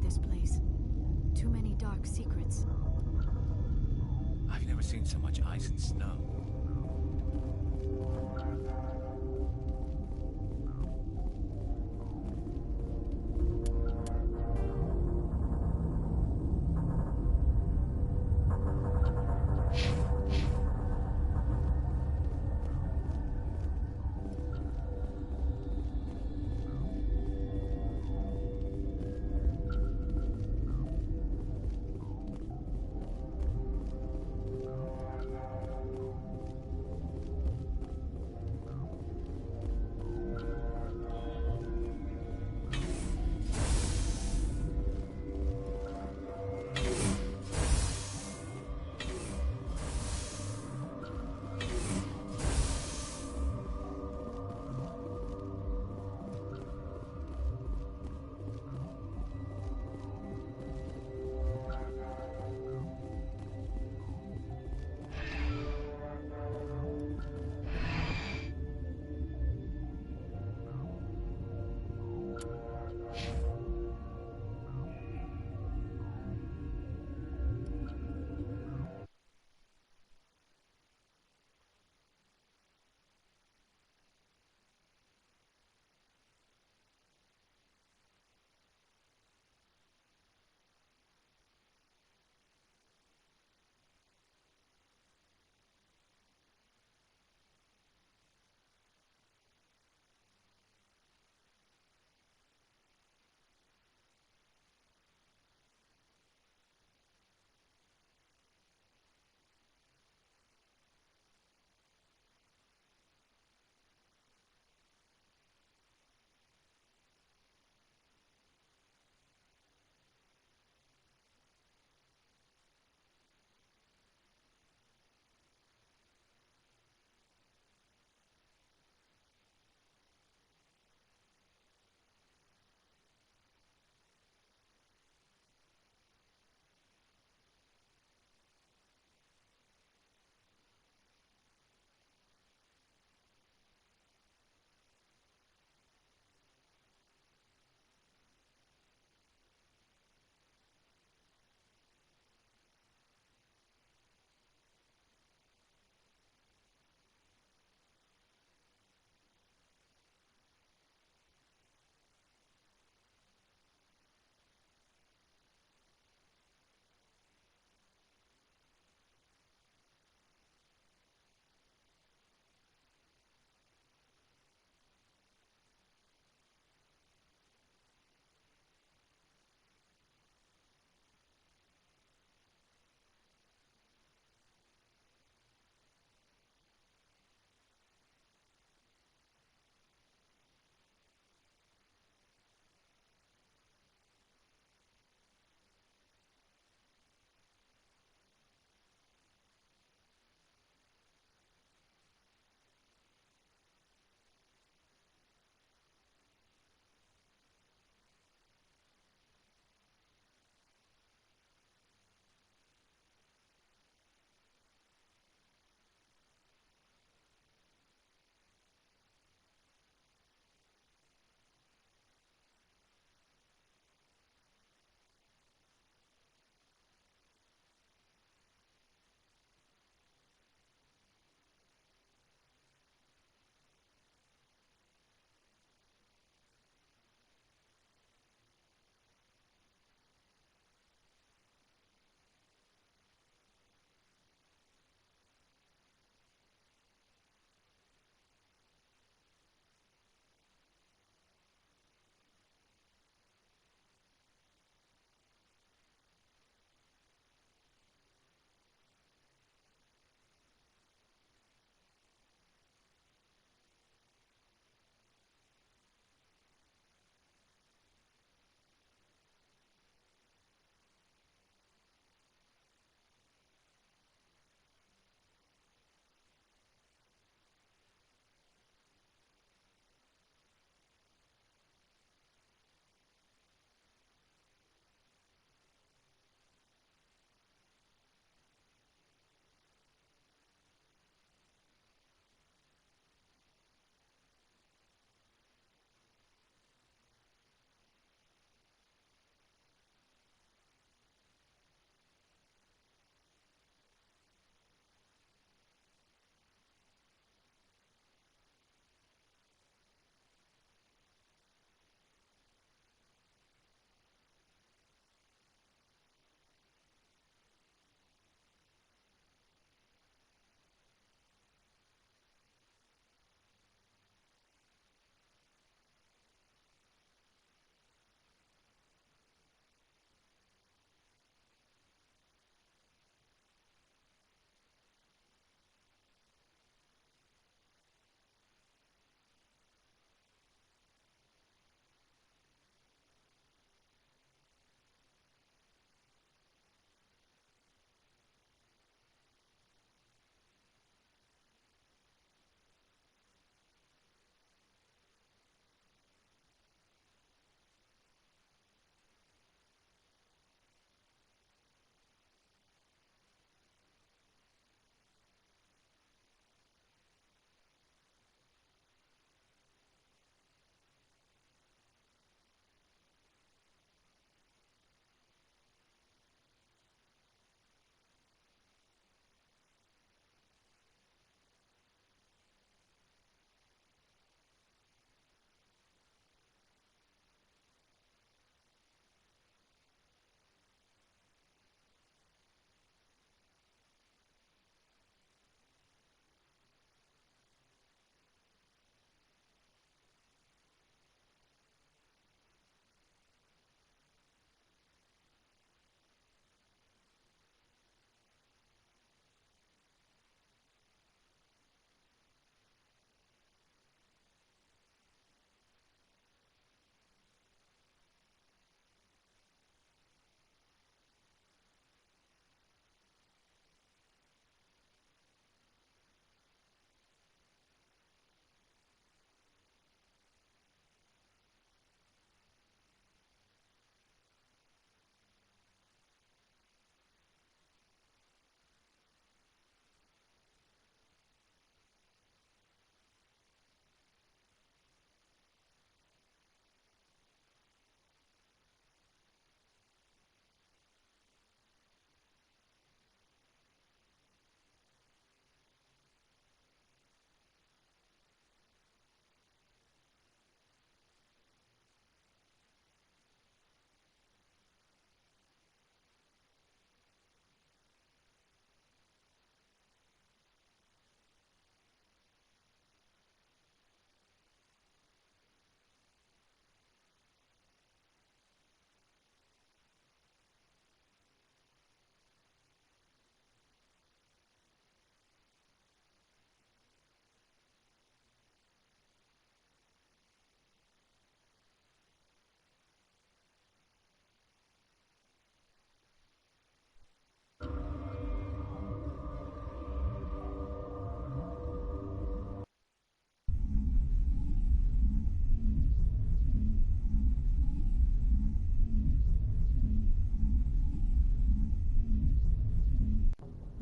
this place. Too many dark secrets. I've never seen so much ice and snow.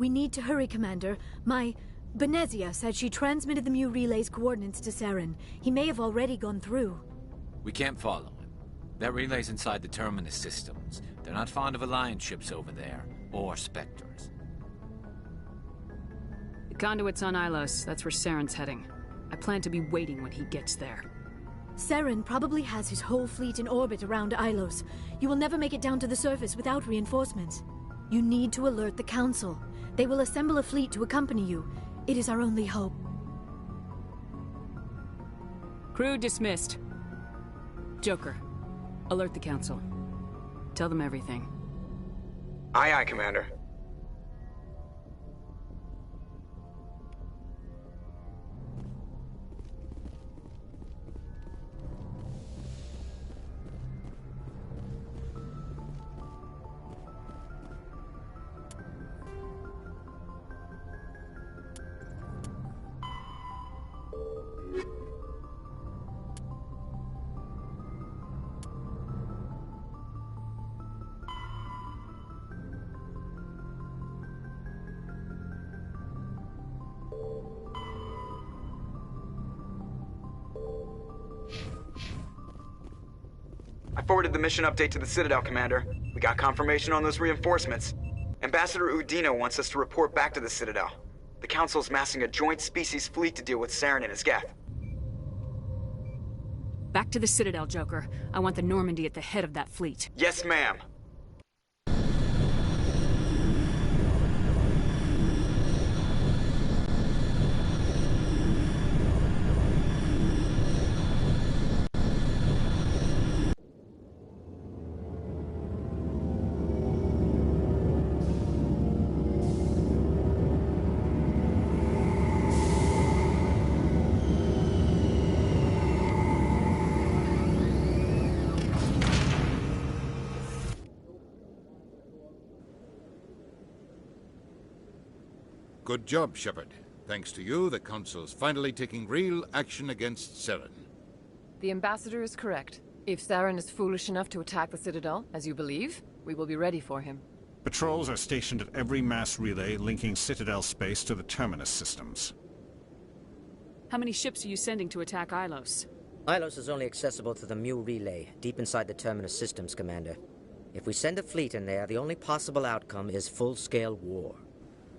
We need to hurry, Commander. Benezia said she transmitted the Mu relay's coordinates to Saren. He may have already gone through. We can't follow him. That relay's inside the terminus systems. They're not fond of Alliance ships over there, or Spectres. The conduit's on Ilos. That's where Saren's heading. I plan to be waiting when he gets there. Saren probably has his whole fleet in orbit around Ilos. You will never make it down to the surface without reinforcements. You need to alert the Council. They will assemble a fleet to accompany you. It is our only hope. Crew dismissed. Joker, alert the Council. Tell them everything. Aye, aye, Commander. I forwarded the mission update to the Citadel, Commander. We got confirmation on those reinforcements. Ambassador Udina wants us to report back to the Citadel. The Council's massing a joint species fleet to deal with Saren and his Geth. Back to the Citadel, Joker. I want the Normandy at the head of that fleet. Yes, ma'am. Good job, Shepard. Thanks to you, the Council's finally taking real action against Saren. The Ambassador is correct. If Saren is foolish enough to attack the Citadel, as you believe, we will be ready for him. Patrols are stationed at every mass relay linking Citadel space to the terminus systems. How many ships are you sending to attack Ilos? Ilos is only accessible to the Mu relay, deep inside the terminus systems, Commander. If we send a fleet in there, the only possible outcome is full-scale war.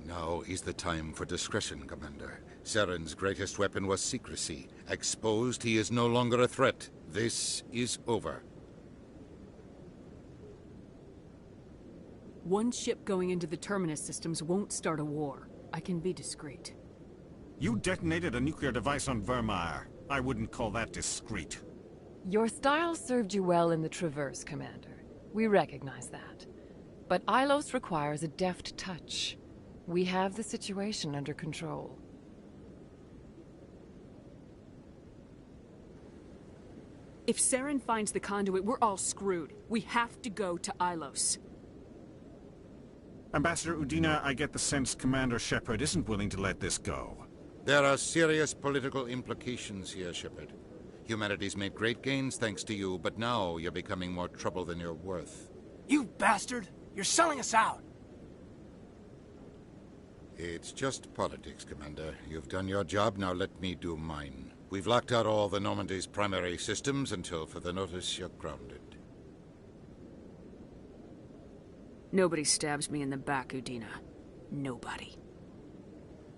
Now is the time for discretion, Commander. Saren's greatest weapon was secrecy. Exposed, he is no longer a threat. This is over. One ship going into the terminus systems won't start a war. I can be discreet. You detonated a nuclear device on Vermeer. I wouldn't call that discreet. Your style served you well in the Traverse, Commander. We recognize that. But Ilos requires a deft touch. We have the situation under control. If Saren finds the conduit, we're all screwed. We have to go to Ilos. Ambassador Udina, I get the sense Commander Shepard isn't willing to let this go. There are serious political implications here, Shepard. Humanity's made great gains thanks to you, but now you're becoming more trouble than you're worth. You bastard! You're selling us out! It's just politics, Commander. You've done your job, now let me do mine. We've locked out all the Normandy's primary systems until further notice you're grounded. Nobody stabs me in the back, Udina. Nobody.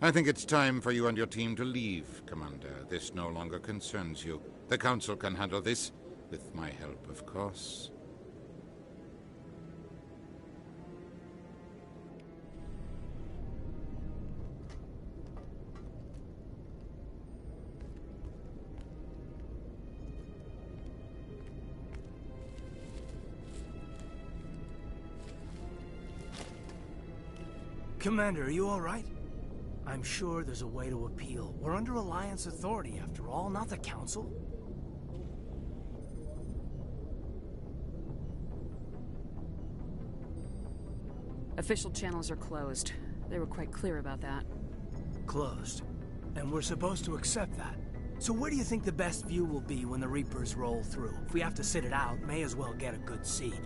I think it's time for you and your team to leave, Commander. This no longer concerns you. The Council can handle this, with my help, of course. Commander, are you all right? I'm sure there's a way to appeal. We're under Alliance authority, after all, not the Council. Official channels are closed. They were quite clear about that. Closed. And we're supposed to accept that. So where do you think the best view will be when the Reapers roll through? If we have to sit it out, may as well get a good seat.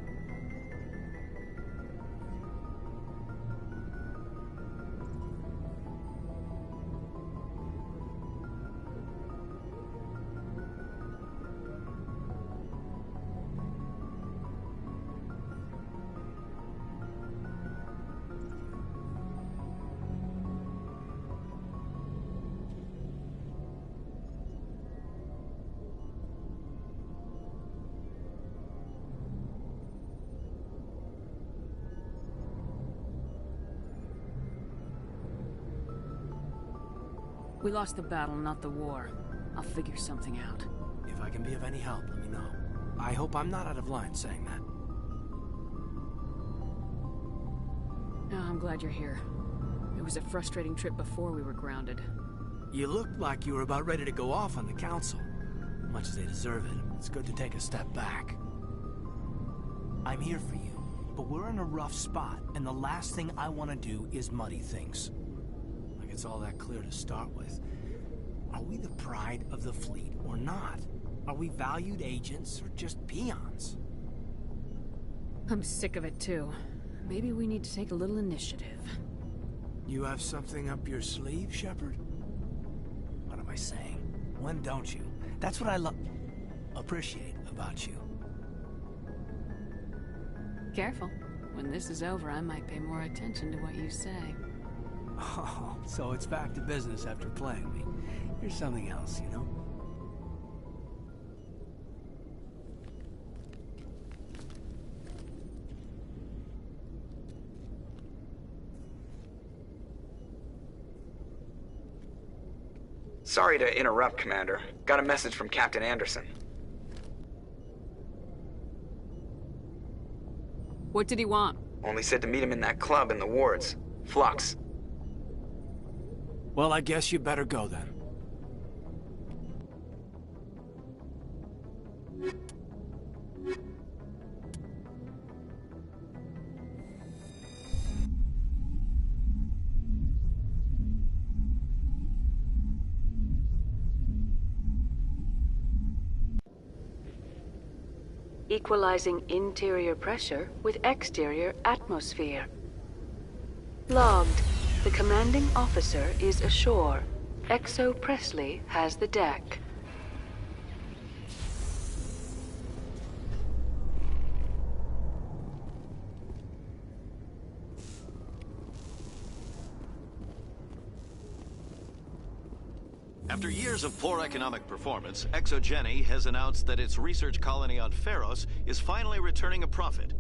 We lost the battle, not the war. I'll figure something out. If I can be of any help, let me know. I hope I'm not out of line saying that. Oh, I'm glad you're here. It was a frustrating trip before we were grounded. You looked like you were about ready to go off on the Council. Much as they deserve it, it's good to take a step back. I'm here for you, but we're in a rough spot, and the last thing I want to do is muddy things. Like it's all that clear to start with. Are we the pride of the fleet or not? Are we valued agents or just peons? I'm sick of it too. Maybe we need to take a little initiative. You have something up your sleeve, Shepard? What am I saying? When don't you? That's what I appreciate about you. Careful. When this is over, I might pay more attention to what you say. Oh, so it's back to business after playing me. You're something else, you know? Sorry to interrupt, Commander. Got a message from Captain Anderson. What did he want? Only said to meet him in that club in the wards. Flux. Well, I guess you better go then. Equalizing interior pressure with exterior atmosphere. Logged. The commanding officer is ashore. Exo Presley has the deck. After years of poor economic performance, ExoGeni has announced that its research colony on Pharos is finally returning a profit.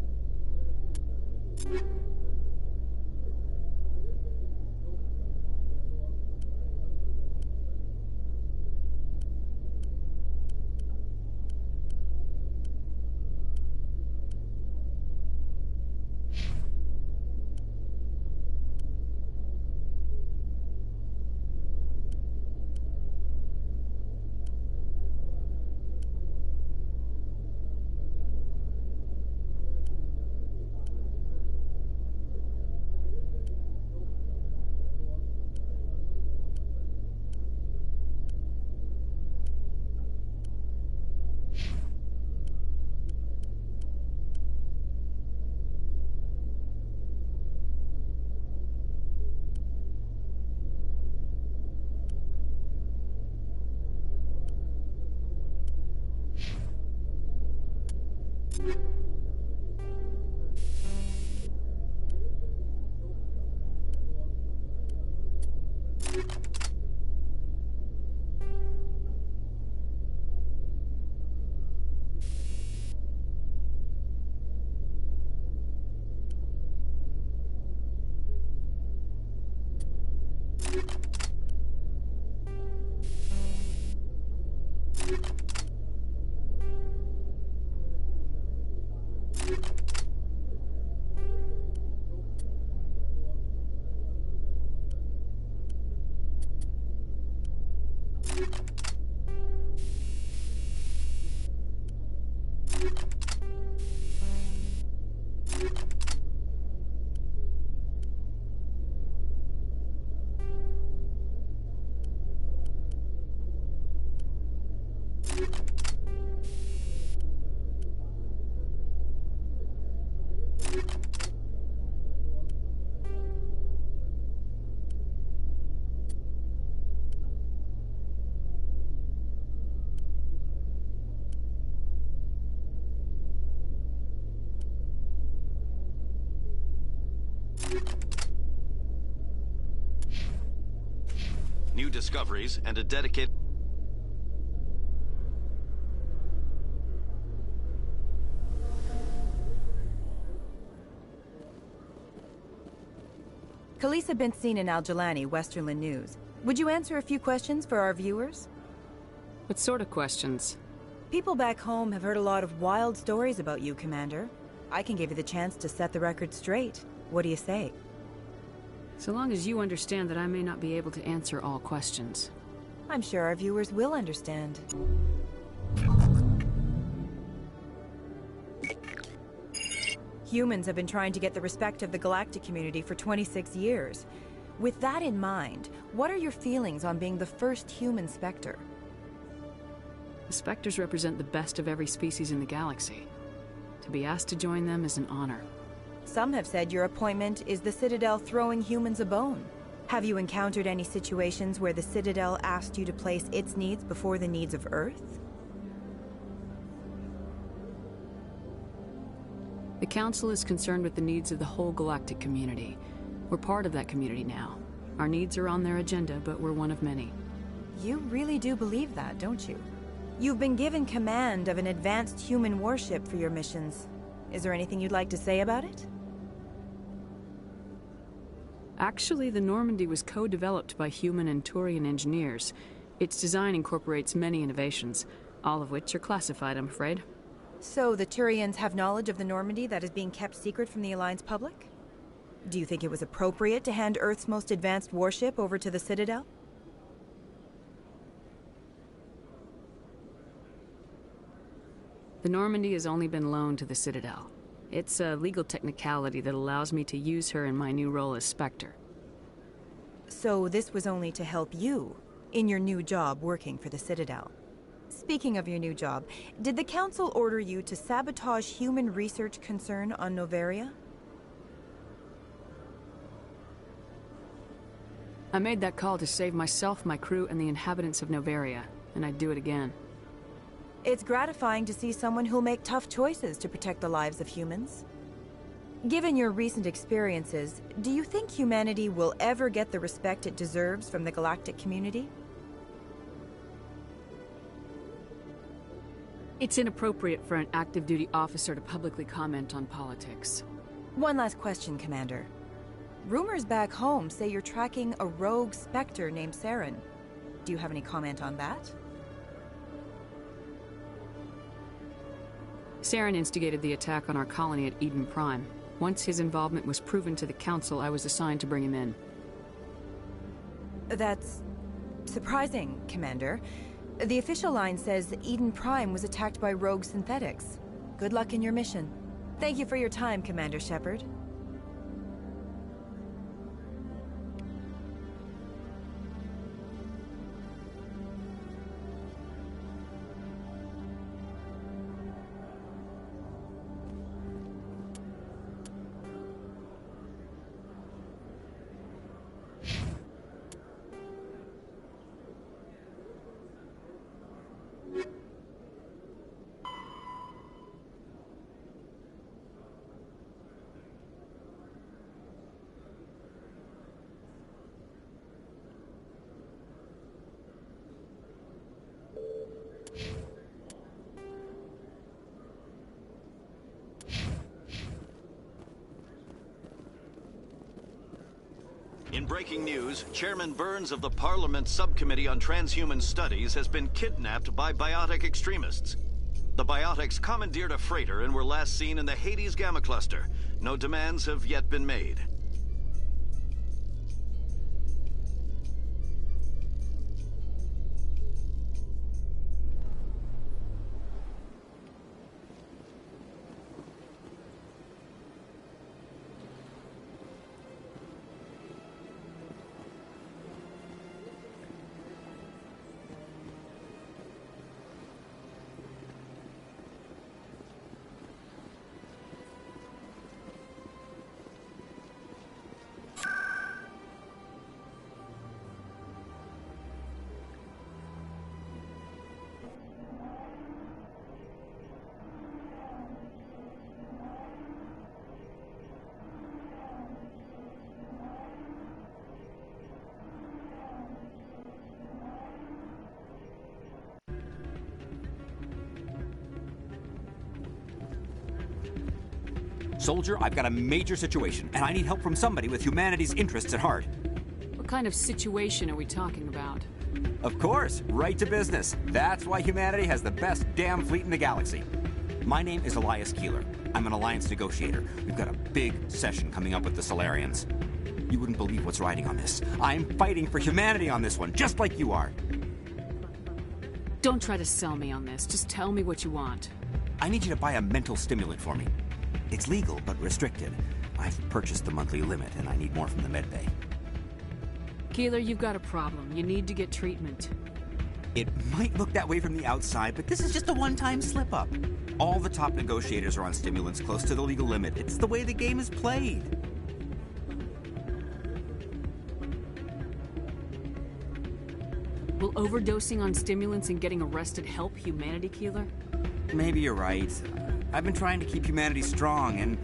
New discoveries and a dedicated... Khalees had been seen in Al-Jalani, Westerland News. Would you answer a few questions for our viewers? What sort of questions? People back home have heard a lot of wild stories about you, Commander. I can give you the chance to set the record straight. What do you say? So long as you understand that I may not be able to answer all questions. I'm sure our viewers will understand. Humans have been trying to get the respect of the galactic community for 26 years. With that in mind, what are your feelings on being the first human Spectre? The Spectres represent the best of every species in the galaxy. To be asked to join them is an honor. Some have said your appointment is the Citadel throwing humans a bone. Have you encountered any situations where the Citadel asked you to place its needs before the needs of Earth? The Council is concerned with the needs of the whole galactic community. We're part of that community now. Our needs are on their agenda, but we're one of many. You really do believe that, don't you? You've been given command of an advanced human warship for your missions. Is there anything you'd like to say about it? Actually, the Normandy was co-developed by human and Turian engineers. Its design incorporates many innovations, all of which are classified, I'm afraid. So the Turians have knowledge of the Normandy that is being kept secret from the Alliance public? Do you think it was appropriate to hand Earth's most advanced warship over to the Citadel? The Normandy has only been loaned to the Citadel. It's a legal technicality that allows me to use her in my new role as Spectre. So this was only to help you in your new job working for the Citadel. Speaking of your new job, did the Council order you to sabotage human research concern on Noveria? I made that call to save myself, my crew, and the inhabitants of Noveria, and I'd do it again. It's gratifying to see someone who'll make tough choices to protect the lives of humans. Given your recent experiences, do you think humanity will ever get the respect it deserves from the galactic community? It's inappropriate for an active duty officer to publicly comment on politics. One last question, Commander. Rumors back home say you're tracking a rogue Spectre named Saren. Do you have any comment on that? Saren instigated the attack on our colony at Eden Prime. Once his involvement was proven to the Council, I was assigned to bring him in. That's surprising, Commander. The official line says Eden Prime was attacked by rogue synthetics. Good luck in your mission. Thank you for your time, Commander Shepard. In breaking news, Chairman Burns of the Parliament Subcommittee on Transhuman Studies has been kidnapped by biotic extremists. The biotics commandeered a freighter and were last seen in the Hades Gamma Cluster. No demands have yet been made. Soldier, I've got a major situation, and I need help from somebody with humanity's interests at heart. What kind of situation are we talking about? Of course, right to business. That's why humanity has the best damn fleet in the galaxy. My name is Elias Keeler. I'm an alliance negotiator. We've got a big session coming up with the Solarians. You wouldn't believe what's riding on this. I'm fighting for humanity on this one, just like you are. Don't try to sell me on this. Just tell me what you want. I need you to buy a mental stimulant for me. It's legal, but restricted. I've purchased the monthly limit, and I need more from the medbay. Keeler, you've got a problem. You need to get treatment. It might look that way from the outside, but this is just a one-time slip-up. All the top negotiators are on stimulants close to the legal limit. It's the way the game is played. Will overdosing on stimulants and getting arrested help humanity, Keeler? Maybe you're right. I've been trying to keep humanity strong, and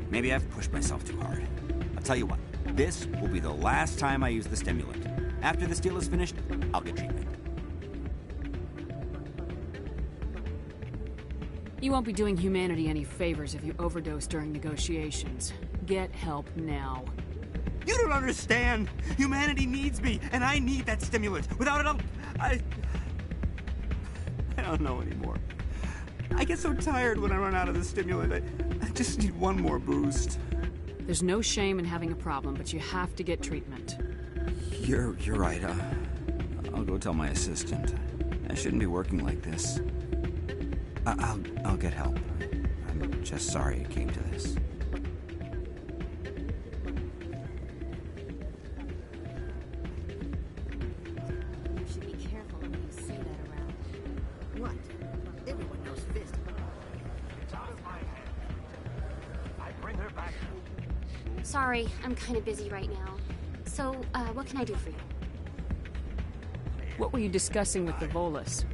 maybe I've pushed myself too hard. I'll tell you what, this will be the last time I use the stimulant. After this deal is finished, I'll get treatment. You won't be doing humanity any favors if you overdose during negotiations. Get help now. You don't understand! Humanity needs me, and I need that stimulant. Without it, I don't know anymore. I get so tired when I run out of the stimulant. I just need one more boost. There's no shame in having a problem, but you have to get treatment. You're right. I'll go tell my assistant. I shouldn't be working like this. I'll get help. I'm just sorry it came to this. You should be careful when you say that around. What? Everyone knows Fist. It's out of my hands. I bring her back. Sorry, I'm kind of busy right now. So, what can I do for you? What were you discussing with the Volus?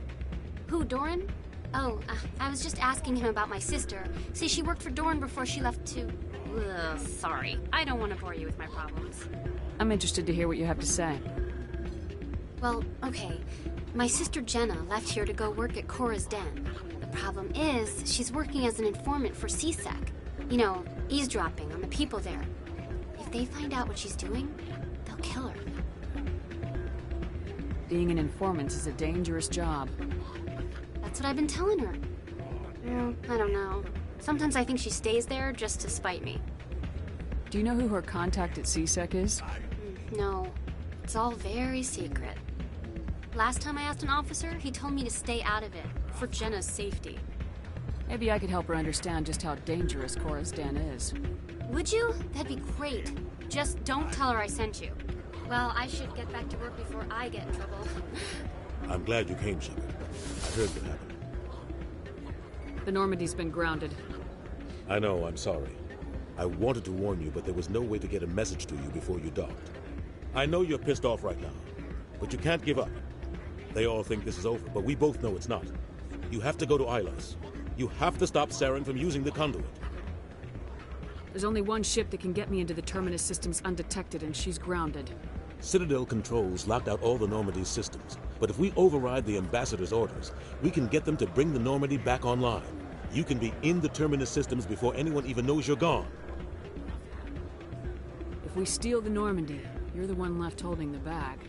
Who, Doran? Oh, I was just asking him about my sister. See, she worked for Doran before she left to... Ugh, sorry. I don't want to bore you with my problems. I'm interested to hear what you have to say. Well, okay. My sister Jenna left here to go work at Cora's Den. The problem is, she's working as an informant for CSEC. You know, eavesdropping on the people there. If they find out what she's doing, they'll kill her. Being an informant is a dangerous job. That's what I've been telling her. Well, I don't know. Sometimes I think she stays there just to spite me. Do you know who her contact at CSEC is? No. It's all very secret. Last time I asked an officer, he told me to stay out of it, for Jenna's safety. Maybe I could help her understand just how dangerous Cora's Den is. Would you? That'd be great. Just don't tell her I sent you. Well, I should get back to work before I get in trouble. I'm glad you came, Shepard. I heard what happened. The Normandy's been grounded. I know, I'm sorry. I wanted to warn you, but there was no way to get a message to you before you docked. I know you're pissed off right now, but you can't give up. They all think this is over, but we both know it's not. You have to go to Ilos. You have to stop Saren from using the conduit. There's only one ship that can get me into the Terminus systems undetected, and she's grounded. Citadel controls locked out all the Normandy's systems, but if we override the Ambassador's orders, we can get them to bring the Normandy back online. You can be in the Terminus systems before anyone even knows you're gone. If we steal the Normandy, you're the one left holding the bag.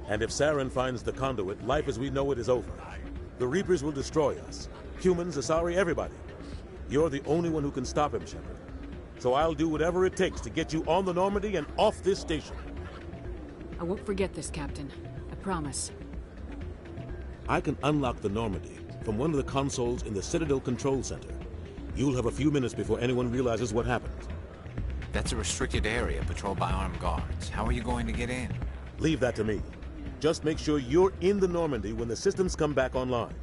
And if Saren finds the conduit, life as we know it is over. The Reapers will destroy us. Humans, Asari, everybody. You're the only one who can stop him, Shepard. So I'll do whatever it takes to get you on the Normandy and off this station. I won't forget this, Captain. I promise. I can unlock the Normandy from one of the consoles in the Citadel Control Center. You'll have a few minutes before anyone realizes what happened. That's a restricted area patrolled by armed guards. How are you going to get in? Leave that to me. Just make sure you're in the Normandy when the systems come back online.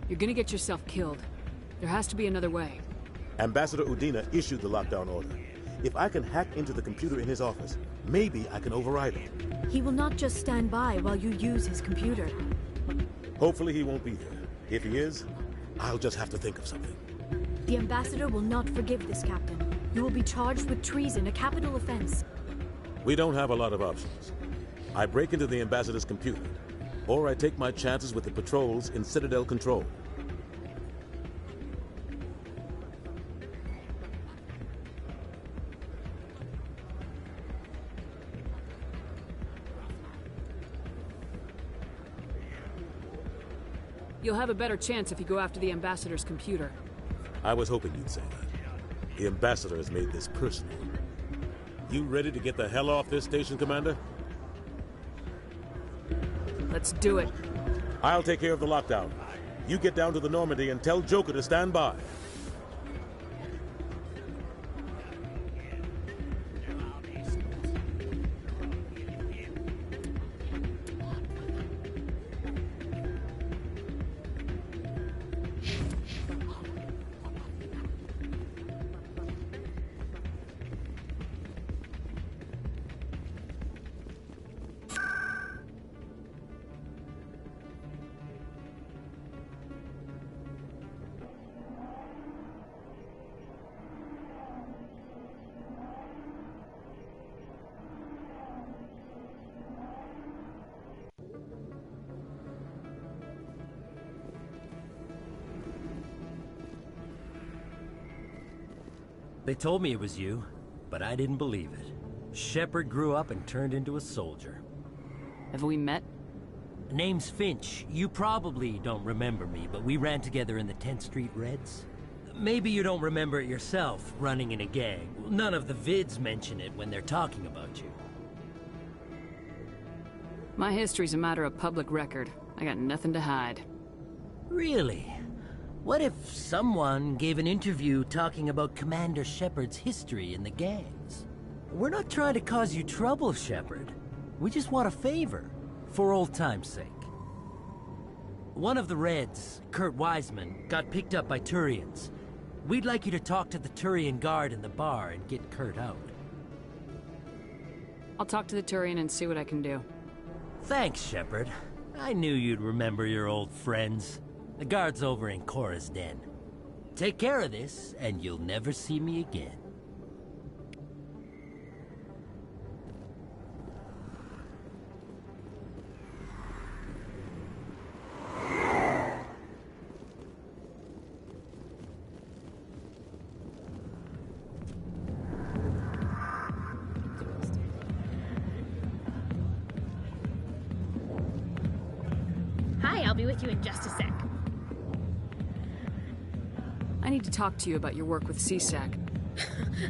You're gonna get yourself killed. There has to be another way. Ambassador Udina issued the lockdown order. If I can hack into the computer in his office, maybe I can override it. He will not just stand by while you use his computer. Hopefully he won't be there. If he is, I'll just have to think of something. The Ambassador will not forgive this, Captain. You will be charged with treason, a capital offense. We don't have a lot of options. I break into the Ambassador's computer, or I take my chances with the patrols in Citadel Control. You'll have a better chance if you go after the Ambassador's computer. I was hoping you'd say that. The Ambassador has made this personal. You ready to get the hell off this station, Commander? Let's do it. I'll take care of the lockdown. You get down to the Normandy and tell Joker to stand by. They told me it was you, but I didn't believe it. Shepard grew up and turned into a soldier. Have we met? Name's Finch. You probably don't remember me, but we ran together in the 10th Street Reds. Maybe you don't remember it yourself, running in a gang. None of the vids mention it when they're talking about you. My history's a matter of public record. I got nothing to hide. Really? What if someone gave an interview talking about Commander Shepard's history in the gangs? We're not trying to cause you trouble, Shepard. We just want a favor, for old time's sake. One of the Reds, Kurt Wiseman, got picked up by Turians. We'd like you to talk to the Turian guard in the bar and get Kurt out. I'll talk to the Turian and see what I can do. Thanks, Shepard. I knew you'd remember your old friends. The guard's over in Cora's den. Take care of this, and you'll never see me again. Hi, I'll be with you in just a sec. I need to talk to you about your work with CSAC.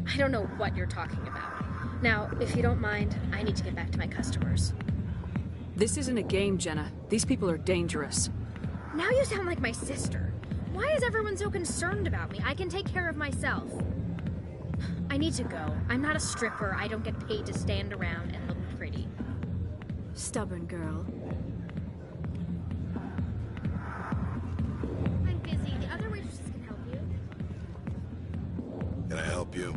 I don't know what you're talking about. Now, if you don't mind, I need to get back to my customers. This isn't a game, Jenna. These people are dangerous. Now you sound like my sister. Why is everyone so concerned about me? I can take care of myself. I need to go. I'm not a stripper. I don't get paid to stand around and look pretty. Stubborn girl. I'm busy. The other waitresses can help you. Can I help you?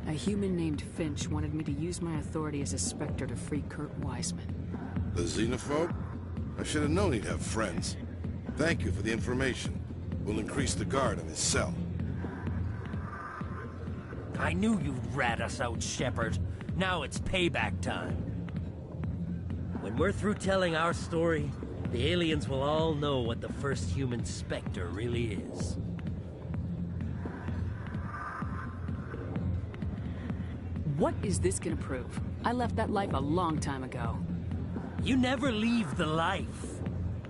A human named Finch wanted me to use my authority as a Spectre to free Kurt Wiseman. The xenophobe? I should have known he'd have friends. Thank you for the information. We'll increase the guard on his cell. I knew you'd rat us out, Shepard. Now it's payback time. When we're through telling our story, the aliens will all know what the first human Spectre really is. What is this gonna prove? I left that life a long time ago. You never leave the life.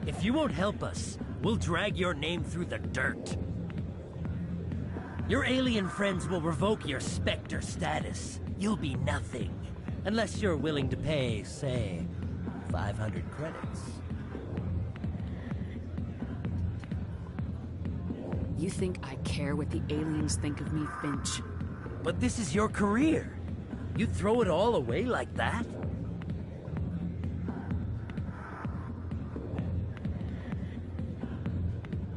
If you won't help us, we'll drag your name through the dirt. Your alien friends will revoke your Spectre status. You'll be nothing. Unless you're willing to pay, say, 500 credits. You think I care what the aliens think of me, Finch? But this is your career. You throw it all away like that?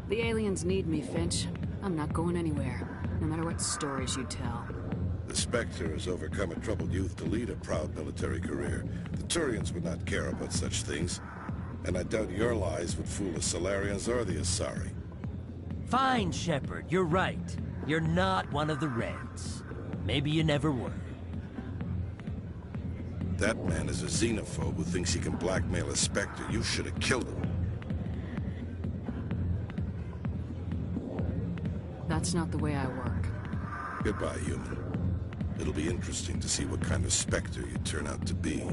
The aliens need me, Finch. I'm not going anywhere, no matter what stories you tell. The Spectre has overcome a troubled youth to lead a proud military career. The Turians would not care about such things. And I doubt your lies would fool the Solarians or the Asari. Fine, Shepard, you're right. You're not one of the Reds. Maybe you never were. That man is a xenophobe who thinks he can blackmail a Spectre. You should have killed him. That's not the way I work. Goodbye, human. It'll be interesting to see what kind of Spectre you turn out to be.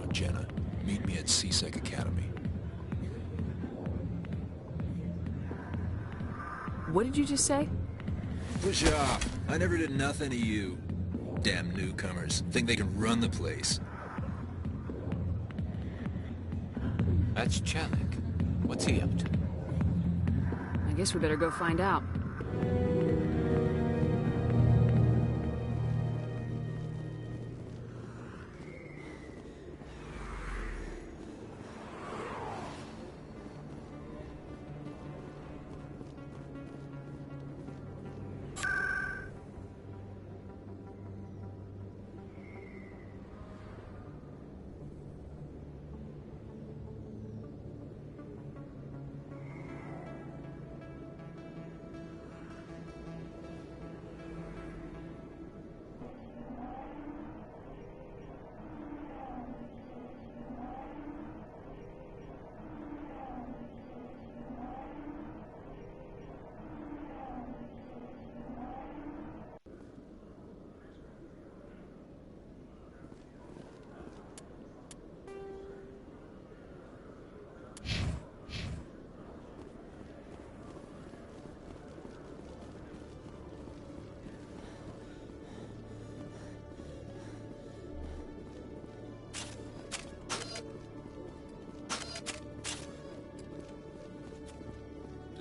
out, Jenna. Meet me at CSEC Academy. What did you just say? Push off. I never did nothing to you. Damn newcomers. Think they can run the place. That's Chelik. What's he up to? I guess we better go find out.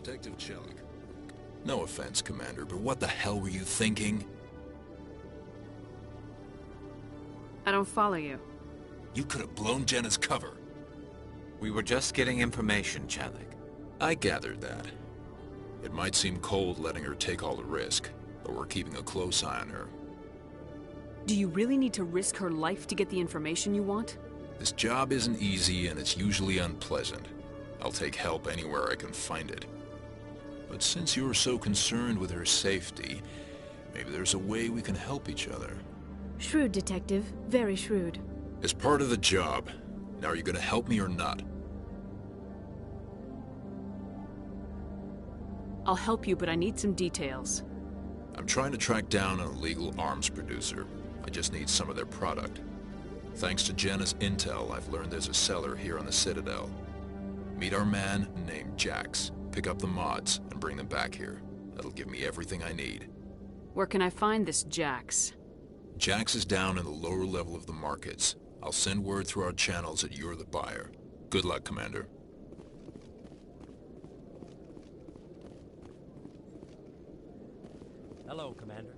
Detective Chelik. No offense, Commander, but what the hell were you thinking? I don't follow you. You could have blown Jenna's cover. We were just getting information, Chelik. I gathered that. It might seem cold letting her take all the risk, but we're keeping a close eye on her. Do you really need to risk her life to get the information you want? This job isn't easy and it's usually unpleasant. I'll take help anywhere I can find it. But since you're so concerned with her safety, maybe there's a way we can help each other. Shrewd, Detective. Very shrewd. As part of the job. Now, are you gonna help me or not? I'll help you, but I need some details. I'm trying to track down an illegal arms producer. I just need some of their product. Thanks to Jenna's intel, I've learned there's a seller here on the Citadel. Meet our man named Jax. Pick up the mods and bring them back here. That'll give me everything I need. Where can I find this Jax? Jax is down in the lower level of the markets. I'll send word through our channels that you're the buyer. Good luck, Commander. Hello, Commander.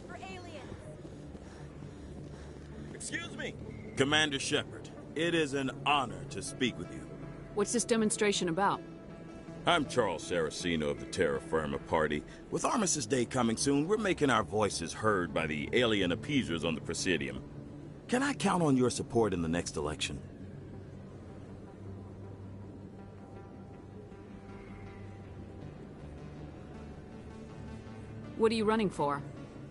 for aliens! Excuse me, Commander Shepard. It is an honor to speak with you. What's this demonstration about? I'm Charles Saraceno of the Terra Firma Party. With Armistice Day coming soon, we're making our voices heard by the alien appeasers on the Presidium. Can I count on your support in the next election? What are you running for?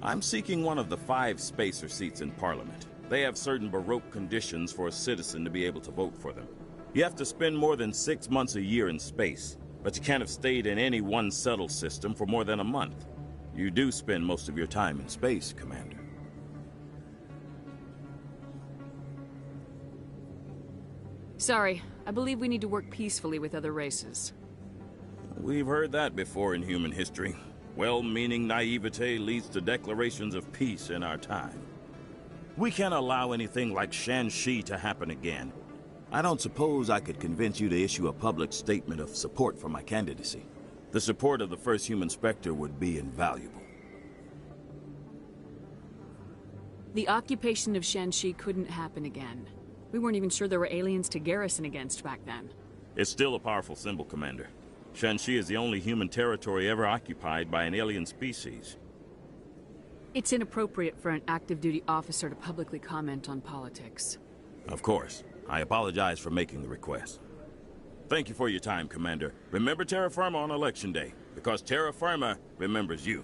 I'm seeking one of the 5 spacer seats in Parliament. They have certain Baroque conditions for a citizen to be able to vote for them. You have to spend more than 6 months a year in space, but you can't have stayed in any one settled system for more than a month. You do spend most of your time in space, Commander. Sorry, I believe we need to work peacefully with other races. We've heard that before in human history. Well-meaning naivete leads to declarations of peace in our time. We can't allow anything like Shanxi to happen again. I don't suppose I could convince you to issue a public statement of support for my candidacy. The support of the first human Spectre would be invaluable. The occupation of Shanxi couldn't happen again. We weren't even sure there were aliens to garrison against back then. It's still a powerful symbol, Commander. Shanxi is the only human territory ever occupied by an alien species. It's inappropriate for an active-duty officer to publicly comment on politics. Of course. I apologize for making the request. Thank you for your time, Commander. Remember Terra Firma on Election Day, because Terra Firma remembers you.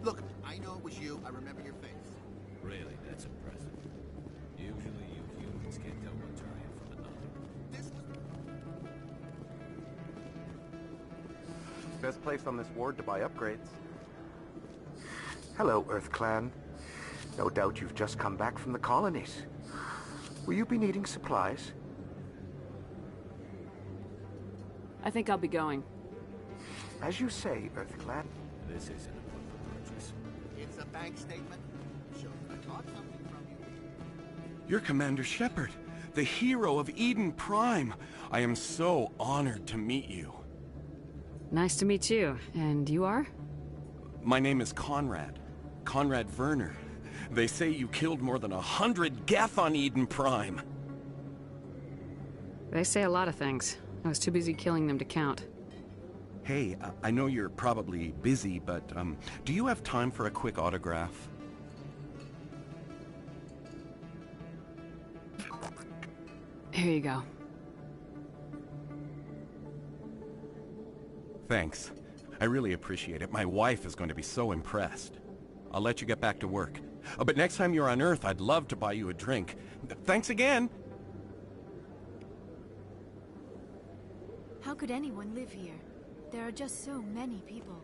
Look, I know it was you. I remember your face. Really, that's impressive. Usually you humans can't tell one giant from another. Best place on this ward to buy upgrades. Hello, Earth Clan. No doubt you've just come back from the colonies. Will you be needing supplies? I think I'll be going. As you say, Earth Clan. This isn't a book for purchase. It's a bank statement. Shows I got something from you. You're Commander Shepard, the hero of Eden Prime. I am so honored to meet you. Nice to meet you. And you are? My name is Conrad. Conrad Werner. They say you killed more than 100 Geth on Eden Prime. They say a lot of things. I was too busy killing them to count. Hey, I know you're probably busy, but do you have time for a quick autograph? Here you go. Thanks. I really appreciate it. My wife is going to be so impressed. I'll let you get back to work. But next time you're on Earth, I'd love to buy you a drink. Thanks again! How could anyone live here? There are just so many people.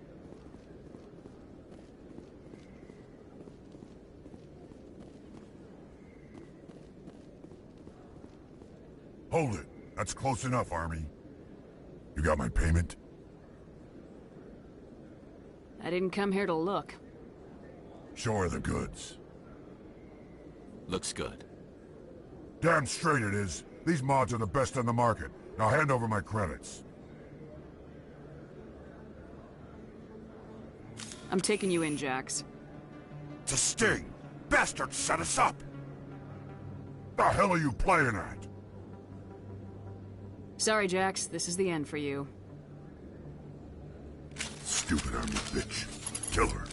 Hold it. That's close enough, Army. You got my payment? I didn't come here to look. Show her the goods. Looks good. Damn straight it is. These mods are the best on the market. Now hand over my credits. I'm taking you in, Jax. It's a sting! Bastards set us up! The hell are you playing at? Sorry, Jax. This is the end for you. Stupid army bitch. Kill her.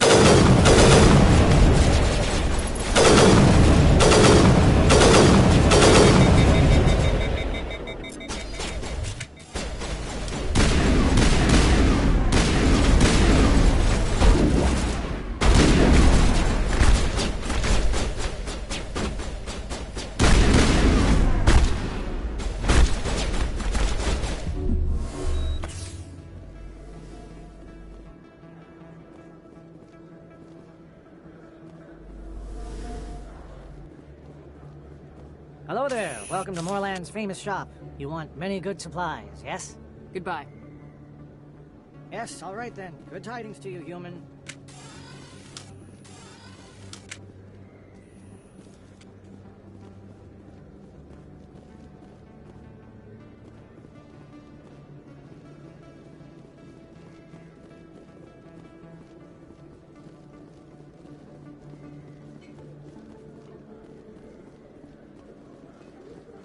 Hello there. Welcome to Moorland's famous shop. You want many good supplies, yes? Goodbye. Yes, all right then. Good tidings to you, human.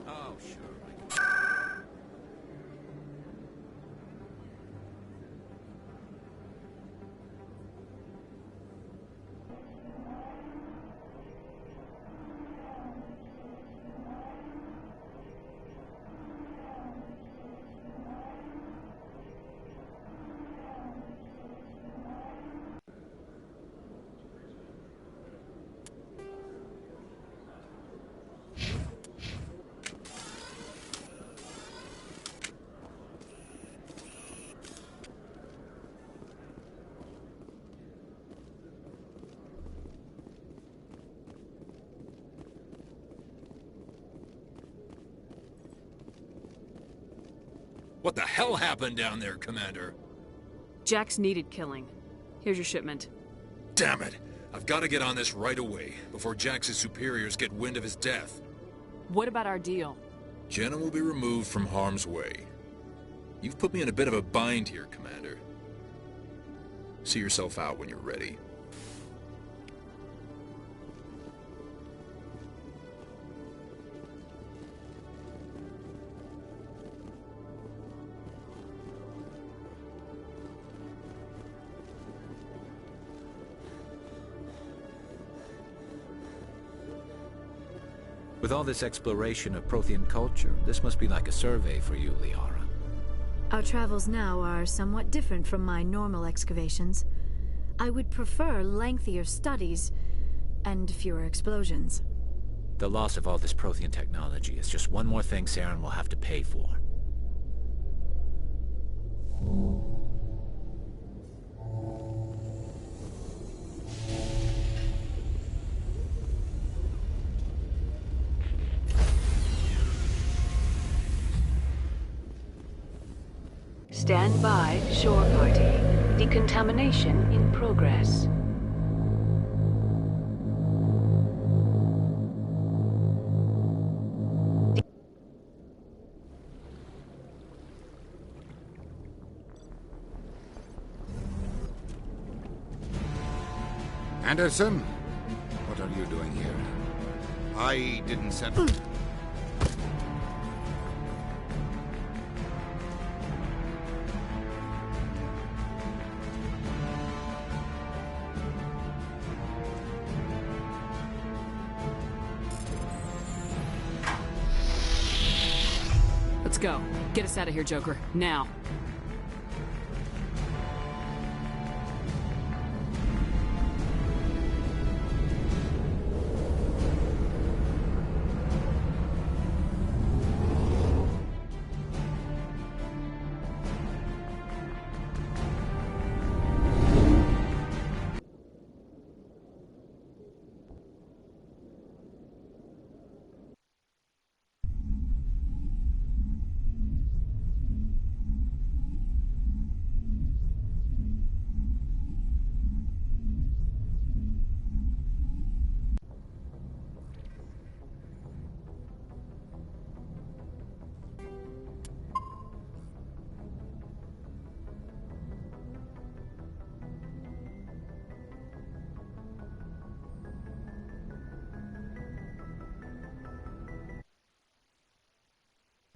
Oh, sure. What the hell happened down there, Commander? Jax needed killing. Here's your shipment. Damn it! I've got to get on this right away, before Jax's superiors get wind of his death. What about our deal? Jenna will be removed from harm's way. You've put me in a bit of a bind here, Commander. See yourself out when you're ready. With all this exploration of Prothean culture, this must be like a survey for you, Liara. Our travels now are somewhat different from my normal excavations. I would prefer lengthier studies and fewer explosions. The loss of all this Prothean technology is just one more thing Saren will have to pay for. Stand by, shore party. Decontamination in progress. Anderson, what are you doing here? I didn't send... Let's go. Get us out of here, Joker. Now.